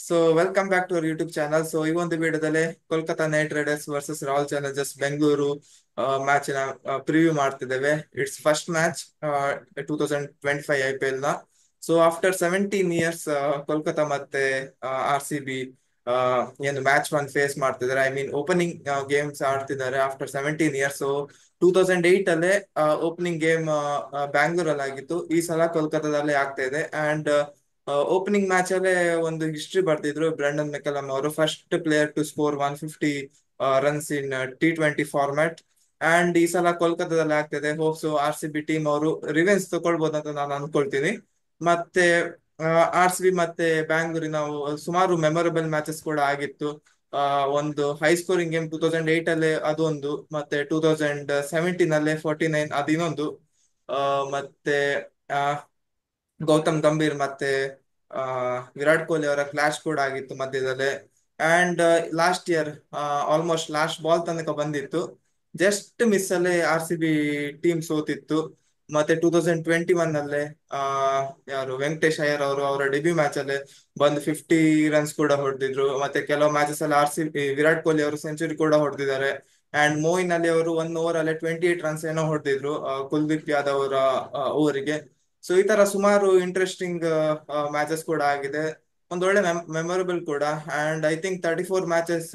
So welcome back to our YouTube channel. So ಈ ಒಂದು ವಿಡಿಯೋದಲ್ಲಿ Kolkata night Riders versus Royal Challengers Bengaluru ಮ್ಯಾಚಿನ preview ಮಾಡ್ತಿದ್ದೇವೆ. ಇಟ್ಸ್ ಫಸ್ಟ್ ಮ್ಯಾಚ್ 2025 IPL ನ. ಸೊ ಆಫ್ಟರ್ 17 years ಕೋಲ್ಕತಾ ಮತ್ತೆ RCB ಏನು ಮ್ಯಾಚ್ 1 ಫೇಸ್ ಮಾಡ್ತಿದ್ದಾರೆ. ಐ ಮೀನ್ ಓಪನಿಂಗ್ ಗೇಮ್ಸ್ ಆಡ್ತಿದ್ದಾರೆ ಆಫ್ಟರ್ 17 years. ಸೊ 2008 ಅಲ್ಲೇ ಓಪನಿಂಗ್ ಗೇಮ್ ಬ್ಯಾಂಗ್ಳೂರಲ್ಲಿ ಆಗಿತ್ತು. ಈ ಸಲ ಕೋಲ್ಕತಾದಲ್ಲೇ ಆಗ್ತಾ ಇದೆ. ಅಂಡ್ ಓಪನಿಂಗ್ ಮ್ಯಾಚ್ ಅಲ್ಲೇ ಒಂದು ಹಿಸ್ಟ್ರಿ ಬರ್ತಿದ್ರು ಬ್ರೆಂಡನ್ ಮೆಕಲಮ್ ಅವರು, first player to score 150 runs in T20 format. And ಈ ಸಲ ಕೋಲ್ಕತಾದಲ್ಲಿ ಆಗ್ತಿದೆ. ಹೋಪ್ಸ್ RCB ಟೀಮ್ ಅವರು ರಿವೆನ್ಸ್ ತಗೊಳ್ಬಹುದು ಅಂತ ನಾನು ಅನ್ಕೊಳ್ತೀನಿ. ಮತ್ತೆ RCB ಮತ್ತೆ ಬ್ಯಾಂಗ್ಳೂರಿನ ಸುಮಾರು ಮೆಮೊರಬಲ್ ಮ್ಯಾಚಸ್ ಕೂಡ ಆಗಿತ್ತು. ಒಂದು ಹೈ ಸ್ಕೋರಿಂಗ್ ಗೇಮ್ 2008 ಅಲ್ಲೇ ಅದೊಂದು, ಮತ್ತೆ 2017 ಅಲ್ಲೇ 49 ಅದಿನ್ನೊಂದು. ಮತ್ತೆ ಆ, ಗೌತಮ್ ಗಂಭೀರ್ ಮತ್ತೆ ಆ, ವಿರಾಟ್ ಕೊಹ್ಲಿ ಅವರ ಕ್ಲಾಶ್ ಕೂಡ ಆಗಿತ್ತು ಮಧ್ಯದಲ್ಲೇ. And last year almost last ball ತನಕ ಬಂದಿತ್ತು. ಜಸ್ಟ್ ಮಿಸ್ ಅಲ್ಲೇ RCB ಟೀಮ್ ಸೋತಿತ್ತು. ಮತ್ತೆ 2021 ಅಲ್ಲೇ ಆ ಯಾರು ವೆಂಕಟೇಶ್ ಅಯ್ಯರ್ ಅವರು ಅವರ ಡೆಬ್ಯೂ ಮ್ಯಾಚ್ ಅಲ್ಲೇ ಬಂದು 50 ರನ್ಸ್ ಕೂಡ ಹೊಡೆದಿದ್ರು. ಮತ್ತೆ ಕೆಲವು ಮ್ಯಾಚಸ್ ಅಲ್ಲಿ RCB ವಿರಾಟ್ ಕೊಹ್ಲಿ ಅವರು ಸೆಂಚುರಿ ಕೂಡ ಹೊಡೆದಿದ್ದಾರೆ. ಅಂಡ್ ಮೋಯಿನ್ ಅಲಿ ಅವರು 1 ಓವರ್ ಅಲ್ಲೇ 28 ರನ್ಸ್ ಏನೋ ಹೊಡೆದಿದ್ರು ಕುಲ್ದೀಪ್ ಯಾದವ್ ಅವರ ಓವರಿಗೆ. ಸೊ ಈ ತರ ಸುಮಾರು ಇಂಟ್ರೆಸ್ಟಿಂಗ್ ಮ್ಯಾಚಸ್ ಕೂಡ ಆಗಿದೆ. ಒಂದೊಳ್ಳೆ ಮೆಮೊರಬಲ್ ಕೂಡ. And I think 34 matches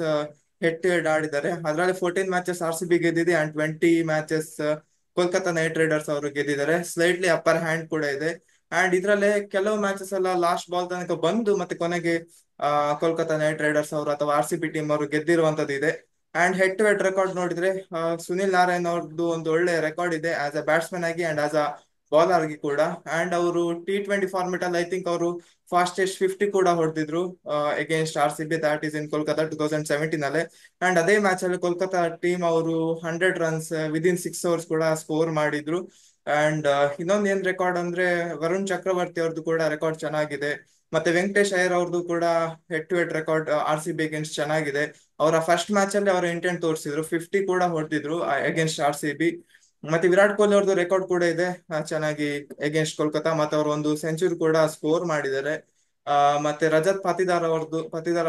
head to head ಆಡಿದ್ದಾರೆ. ಅದರಲ್ಲಿ 14 ಮ್ಯಾಚಸ್ RCB ಗೆದ್ದಿದೆ and 20 matches Kolkata night riders ಅವರು ಗೆದ್ದಿದ್ದಾರೆ. ಸ್ಲೈಟ್ಲಿ ಅಪ್ಪರ್ ಹ್ಯಾಂಡ್ ಕೂಡ ಇದೆ. ಅಂಡ್ ಇದ್ರಲ್ಲೇ ಕೆಲವು ಮ್ಯಾಚಸ್ ಎಲ್ಲ ಲಾಸ್ಟ್ ಬಾಲ್ ತನಕ ಬಂದು ಮತ್ತೆ ಕೊನೆಗೆ ಕೋಲ್ಕತಾ ನೈಟ್ ರೈಡರ್ಸ್ ಅವರು ಅಥವಾ RCB ಟೀಮ್ ಅವರು ಗೆದ್ದಿರುವಂತದ್ದು ಇದೆ. And head to head record ನೋಡಿದ್ರೆ ಸುನಿಲ್ ನಾರಾಯಣ್ ಅವ್ರದ್ದು ಒಂದು ಒಳ್ಳೆ ರೆಕಾರ್ಡ್ ಇದೆ ಆಸ್ ಅ ಬ್ಯಾಟ್ಸ್ಮನ್ ಆಗಿ ಅಂಡ್ ಆಸ್ ಅ ಬೌಲರ್ ಆಗಿ ಕೂಡ. ಅಂಡ್ ಅವರು T20 ಫಾರ್ಮೆಟ್ ಅಲ್ಲಿ ಐ ಥಿಂಕ್ ಅವರು ಫಾಸ್ಟೆಸ್ಟ್ 50 ಕೂಡ ಹೊಡೆದಿದ್ರು against RCB, that is in Kolkata 2017 ಅಲ್ಲೇ. ಅಂಡ್ ಅದೇ ಮ್ಯಾಚ್ ಅಲ್ಲಿ ಕೋಲ್ಕತಾ ಟೀಮ್ ಅವರು 100 ರನ್ಸ್ ವಿದಿನ್ 6 overs ಕೂಡ ಸ್ಕೋರ್ ಮಾಡಿದ್ರು. ಅಂಡ್ ಇನ್ನೊಂದು ಏನ್ ರೆಕಾರ್ಡ್ ಅಂದ್ರೆ ವರುಣ್ ಚಕ್ರವರ್ತಿ ಅವ್ರದ್ದು ಕೂಡ ರೆಕಾರ್ಡ್ ಚೆನ್ನಾಗಿದೆ. ಮತ್ತೆ ವೆಂಕಟೇಶ್ ಅಯ್ಯರ್ ಅವ್ರದ್ದು ಕೂಡ head to head record RCB against ಚೆನ್ನಾಗಿದೆ. ಅವರ ಫಸ್ಟ್ ಮ್ಯಾಚ್ ಅಲ್ಲಿ ಅವರ ಇಂಟೆಂಟ್ ತೋರಿಸಿದ್ರು, 50 ಕೂಡ ಹೊಡೆದಿದ್ರು ಅಗೇನ್ಸ್ಟ್ RCB. ಮತ್ತೆ ವಿರಾಟ್ ಕೊಹ್ಲಿ ಅವ್ರದ್ದು ರೆಕಾರ್ಡ್ ಕೂಡ ಇದೆ ಚೆನ್ನಾಗಿ ಅಗೇನ್ಸ್ಟ್ ಕೋಲ್ಕತಾ. ಮತ್ತೆ ಅವರು ಒಂದು ಸೆಂಚುರಿ ಕೂಡ ಸ್ಕೋರ್ ಮಾಡಿದ್ದಾರೆ. ಮತ್ತೆ ರಜತ್ ಪತಿದಾರ್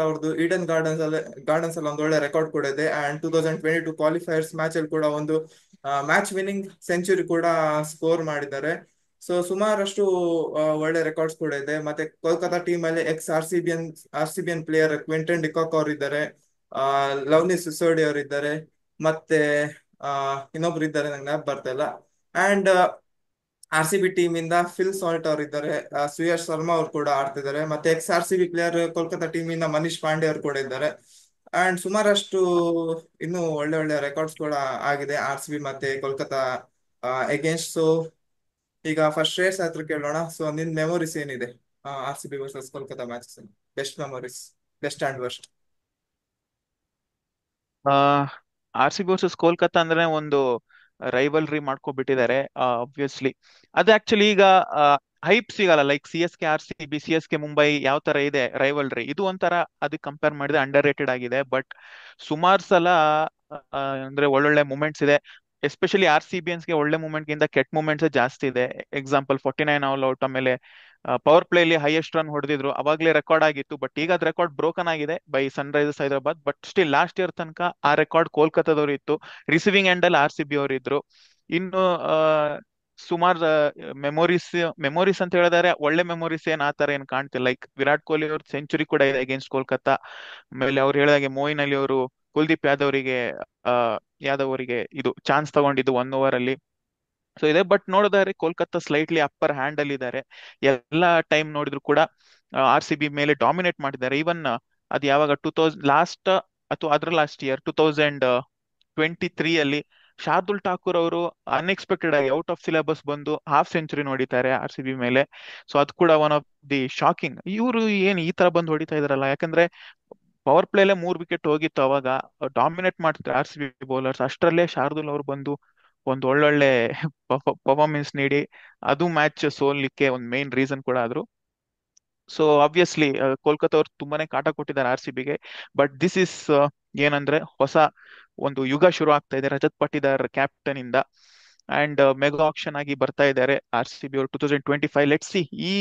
ಅವ್ರದ್ದು ಈಡನ್ ಗಾರ್ಡನ್ಸ್ ಅಲ್ಲಿ ಒಂದು ಒಳ್ಳೆ ರೆಕಾರ್ಡ್ ಕೂಡ ಇದೆ. ಅಂಡ್ 2022 ಕ್ವಾಲಿಫೈಯರ್ಸ್ ಮ್ಯಾಚ್ ಅಲ್ಲಿ ಕೂಡ ಒಂದು ಮ್ಯಾಚ್ ವಿನ್ನಿಂಗ್ ಸೆಂಚುರಿ ಕೂಡ ಸ್ಕೋರ್ ಮಾಡಿದ್ದಾರೆ. ಸೊ ಸುಮಾರಷ್ಟು ಒಳ್ಳೆ ರೆಕಾರ್ಡ್ಸ್ ಕೂಡ ಇದೆ. ಮತ್ತೆ ಕೋಲ್ಕತಾ ಟೀಮ್ ಅಲ್ಲಿ ಎಕ್ಸ್ ಆರ್ ಸಿ ಬಿ ಎನ್ ಪ್ಲೇಯರ್ ಕ್ವಿಂಟನ್ ಡಿಕಾಕ್ ಅವರು ಇದ್ದಾರೆ. ಲವ್ಲಿ ಸಿಸೋಡಿ ಅವರು ಇದ್ದಾರೆ. ಮತ್ತೆ ಆ ಇನ್ನೊಬ್ರು ಇದ್ದಾರೆ, ನಂಗೆ ನೆನಪು ಬರ್ತಾ ಇಲ್ಲ. ಅಂಡ್ RCB ಟೀಮ್ ಇಂದ ಫಿಲ್ ಸಾಲ್ಟ್ ಅವರು ಇದ್ದಾರೆ. ಸುಯಶ್ ಶರ್ಮಾ ಅವರು ಕೂಡ ಆಡ್ತಿದ್ದಾರೆ. ಮತ್ತೆ X RCB player Kolkata team ಇಂದ ಮನೀಶ್ ಪಾಂಡೆ ಅವರು ಕೂಡ ಇದ್ದಾರೆ. ಅಂಡ್ ಸುಮಾರಷ್ಟು ಇನ್ನು ಒಳ್ಳೆ ಒಳ್ಳೆ ರೆಕಾರ್ಡ್ಸ್ ಕೂಡ ಆಗಿದೆ RCB ಮತ್ತೆ ಕೋಲ್ಕತಾ ಎಗೇನ್ಸ್ಟ್. ಸೊ ಈಗ ಫಸ್ಟ್ ಶ್ರೇಯಸ್ ಹತ್ರ ಕೇಳೋಣ. ಸೊ ನಿನ್ ಮೆಮೊರೀಸ್ ಏನಿದೆ RCB versus Kolkata matches? Best memories, best and worst. ಆ RCB ವರ್ಸಸ್ ಕೋಲ್ಕತ್ತಾ ಅಂದ್ರೆ ಒಂದು ರೈವಲ್ರಿ ಮಾಡ್ಕೊಬಿಟ್ಟಿದ್ದಾರೆ ಆಬ್ವಿಯಸ್ಲಿ. ಅದು ಆಕ್ಚುಲಿ ಈಗ ಹೈಪ್ ಸಿಗಲ್ಲ. Like CSK RCB, CSK Mumbai ಯಾವ ತರ ಇದೆ ರೈವಲ್ರಿ, ಇದು ಒಂಥರ ಅದಕ್ಕೆ ಕಂಪೇರ್ ಮಾಡಿದ್ರೆ ಅಂಡರ್ ರೇಟೆಡ್ ಆಗಿದೆ. ಬಟ್ ಸುಮಾರು ಸಲ ಅಂದ್ರೆ ಒಳ್ಳೊಳ್ಳೆ ಮೂಮೆಂಟ್ಸ್ ಇದೆ. ಎಸ್ಪೆಷಲಿ RCBಯನ್ಸ್ಗೆ ಒಳ್ಳೆ ಮೂಮೆಂಟ್ ಗಿಂತ ಕೆಟ್ಟ ಮೂಮೆಂಟ್ಸ್ ಜಾಸ್ತಿ ಇದೆ. ಎಕ್ಸಾಂಪಲ್ 49 ಆಲ್ ಔಟ್, ಆಮೇಲೆ ಪವರ್ ಪ್ಲೇಲಿ ಹೈಯೆಸ್ಟ್ ರನ್ ಹೊಡೆದಿದ್ರು, ಅವಾಗ್ಲೇ ರೆಕಾರ್ಡ್ ಆಗಿತ್ತು. ಬಟ್ ಈಗ ಅದು ರೆಕಾರ್ಡ್ ಬ್ರೋಕನ್ ಆಗಿದೆ by Sunrisers Hyderabad. But still last year ತನಕ ಆ ರೆಕಾರ್ಡ್ ಕೋಲ್ಕತ್ತಾದವ್ರು ಇತ್ತು. ರಿಸೀವಿಂಗ್ ಎಂಡ್ ಅಲ್ಲಿ RCB ಅವರು ಇದ್ರು. ಇನ್ನು ಸುಮಾರು ಮೆಮೊರೀಸ್ ಮೆಮೊರೀಸ್ ಅಂತ ಹೇಳಿದ್ರೆ ಒಳ್ಳೆ ಮೆಮೊರೀಸ್ ಏನ್ ಆತರ ಏನ್ ಕಾಣ್ತಿಲ್ಲ. ಲೈಕ್ ವಿರಾಟ್ ಕೊಹ್ಲಿ ಅವ್ರ ಸೆಂಚುರಿ ಕೂಡ ಇದೆ ಅಗೇನ್ಸ್ಟ್ ಕೋಲ್ಕತ್ತಾ. ಆಮೇಲೆ ಅವ್ರು ಹೇಳಿದಾಗೆ ಮೋಯಿನ್ ಅಲಿ ಅವರು ಕುಲ್ದೀಪ್ ಯಾದವ್ ಅವರಿಗೆ ಇದು ಚಾನ್ಸ್ ತಗೊಂಡಿದ್ದು 1 ಓವರ್ ಅಲ್ಲಿ. ಸೊ ಇದೆ. ಬಟ್ ನೋಡಿದ್ರೆ ಕೋಲ್ಕತ್ತಾ ಸ್ಲೈಟ್ಲಿ ಅಪ್ಪರ್ ಹ್ಯಾಂಡ್ ಅಲ್ಲಿ ಇದ್ದಾರೆ. ಎಲ್ಲಾ ಟೈಮ್ ನೋಡಿದ್ರು ಕೂಡ RCB ಮೇಲೆ ಡಾಮಿನೇಟ್ ಮಾಡಿದ್ದಾರೆ. ಈವನ್ ಅದು ಯಾವಾಗ 2000 ಲಾಸ್ಟ್ ಅಥವಾ ಅದ್ರ ಲಾಸ್ಟ್ ಇಯರ್ 2023 ಅಲ್ಲಿ ಶಾರ್ದುಲ್ ಠಾಕೂರ್ ಅವರು ಅನ್ಎಕ್ಸ್ಪೆಕ್ಟೆಡ್ ಆಗಿ ಔಟ್ ಆಫ್ ಸಿಲೆಬಸ್ ಬಂದು ಹಾಫ್ ಸೆಂಚುರಿ ನೋಡಿದ್ದಾರೆ RCB ಮೇಲೆ. ಸೊ ಅದು ಕೂಡ ಒನ್ ಆಫ್ ದಿ ಶಾಕಿಂಗ್. ಇವರು ಏನ್ ಈ ತರ ಬಂದು ಹೊಡಿತಾ ಇದಾರಲ್ಲ, ಯಾಕಂದ್ರೆ ಪವರ್ ಪ್ಲೇಲೆ 3 ವಿಕೆಟ್ ಹೋಗಿತ್ತು ಅವಾಗ. ಡಾಮಿನೇಟ್ ಮಾಡ್ತಿದ್ರು RCB ಬೌಲರ್ಸ್. ಅಷ್ಟರಲ್ಲೇ ಶಾರ್ದುಲ್ ಅವರು ಬಂದು ಒಂದು ಒಳ್ಳೊಳ್ಳೆ ಪರ್ಫಾರ್ಮೆನ್ಸ್ ನೀಡಿ ಅದು ಮ್ಯಾಚ್ ಸೋಲ್ಲಿಕ್ಕೆ ಒಂದು ಮೇನ್ ರೀಸನ್ ಕೂಡ ಆದ್ರು. ಸೊ ಆಬ್ವಿಯಸ್ಲಿ ಕೋಲ್ಕತ್ತಾ ಅವ್ರು ತುಂಬಾನೇ ಕಾಟ ಕೊಟ್ಟಿದ್ದಾರೆ RCBಗೆ. ಬಟ್ ದಿಸ್ ಇಸ್ ಏನಂದ್ರೆ ಹೊಸ ಒಂದು ಯುಗ ಶುರು ಆಗ್ತಾ ಇದೆ ರಜತ್ ಪಟ್ಟಿದಾರ್ ಕ್ಯಾಪ್ಟನ್ ಇಂದ. ಅಂಡ್ ಮೆಗಾ ಆಕ್ಷನ್ ಆಗಿ ಬರ್ತಾ ಇದ್ದಾರೆ RCB ಅವರು 2025. ಲೆಟ್ಸ್ ಸಿ ಈ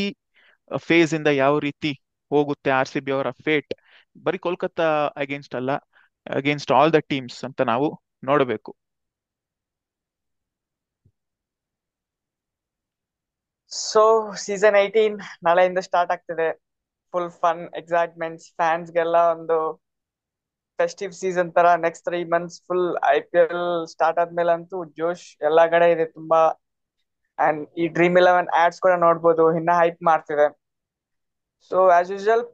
ಫೇಸ್ ಇಂದ ಯಾವ ರೀತಿ ಹೋಗುತ್ತೆ ಆರ್ ಸಿ ಬಿ ಅವರ ಫೇಟ್. ಬರೀ ಕೋಲ್ಕತ್ತಾ ಅಗೇನ್ಸ್ಟ್ ಅಲ್ಲ, ಅಗೇನ್ಸ್ಟ್ ಆಲ್ ದ ಟೀಮ್ಸ್ ಅಂತ ನಾವು ನೋಡಬೇಕು. ಸೊ ಸೀಸನ್ 18 ನಾಳೆಯಿಂದ ಸ್ಟಾರ್ಟ್ ಆಗ್ತಿದೆ. ಫುಲ್ ಫನ್ ಎಕ್ಸೈಟ್ಮೆಂಟ್ಸ್ ಫ್ಯಾನ್ಸ್ಗೆಲ್ಲ ಒಂದು ಫೆಸ್ಟಿವ್ ಸೀಸನ್ ತರ. Next 3 months full IPL start ಆದ್ಮೇಲೆ ಅಂತೂ ಜೋಶ್ ಎಲ್ಲಾ ಕಡೆ ಇದೆ ತುಂಬಾ. ಅಂಡ್ ಈ Dream11 ಆಡ್ಸ್ ಕೂಡ ನೋಡ್ಬೋದು, ಇನ್ನ ಹೈಪ್ ಮಾಡ್ತಿದೆ. ಸೊ ಆಸ್ ಯೂಶುವಲ್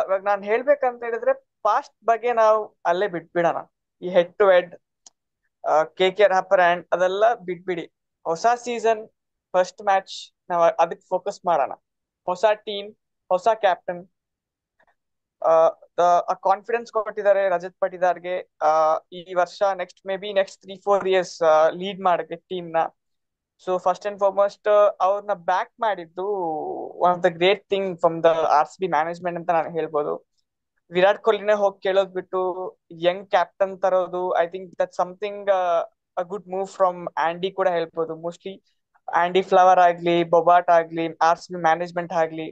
ಇವಾಗ ನಾನು ಹೇಳ್ಬೇಕಂತ ಹೇಳಿದ್ರೆ ಪಾಸ್ಟ್ ಬಗ್ಗೆ ನಾವು ಅಲ್ಲೇ ಬಿಟ್ಬಿಡೋಣ. ಈ ಹೆಡ್ ಟು ಹೆಡ್ KKR ಹಪ್ಪರ್ ಅಂಡ್ ಅದೆಲ್ಲ ಬಿಟ್ಬಿಡಿ. ಹೊಸ ಸೀಸನ್ ಫಸ್ಟ್ ಮ್ಯಾಚ್ ನಾವು ಅದಕ್ಕೆ ಫೋಕಸ್ ಮಾಡೋಣ. ಹೊಸ ಟೀಮ್, ಹೊಸ ಕ್ಯಾಪ್ಟನ್, ಕಾನ್ಫಿಡೆನ್ಸ್ ಕೊಟ್ಟಿದ್ದಾರೆ ರಜತ್ ಪಟಿದಾರ್ಗೆ. ಈ ವರ್ಷ ನೆಕ್ಸ್ಟ್ 3-4 ಇಯರ್ಸ್ ಲೀಡ್ ಮಾಡಕ್ಕೆ ಟೀಮ್ ನ. ಸೊ ಫಸ್ಟ್ ಅಂಡ್ ಫಾರ್ಮೋಸ್ಟ್ ಅವ್ರನ್ನ ಬ್ಯಾಕ್ ಮಾಡಿದ್ದು one of the great thing from the RCB management ಅಂತ ನಾನು ಹೇಳ್ಬೋದು. ವಿರಾಟ್ ಕೊಹ್ಲಿನೇ ಹೋಗಿ ಕೇಳೋದ್ ಬಿಟ್ಟು ಯಂಗ್ ಕ್ಯಾಪ್ಟನ್ ತರೋದು, I think that something a good move from Andy ಕೂಡ ಹೇಳ್ಬೋದು. ಮೋಸ್ಟ್ಲಿ ಆಂಡಿ ಫ್ಲವರ್ ಆಗ್ಲಿ, ಬೊಬಾಟ್ ಆಗ್ಲಿ, RCB ಮ್ಯಾನೇಜ್ಮೆಂಟ್ ಆಗ್ಲಿ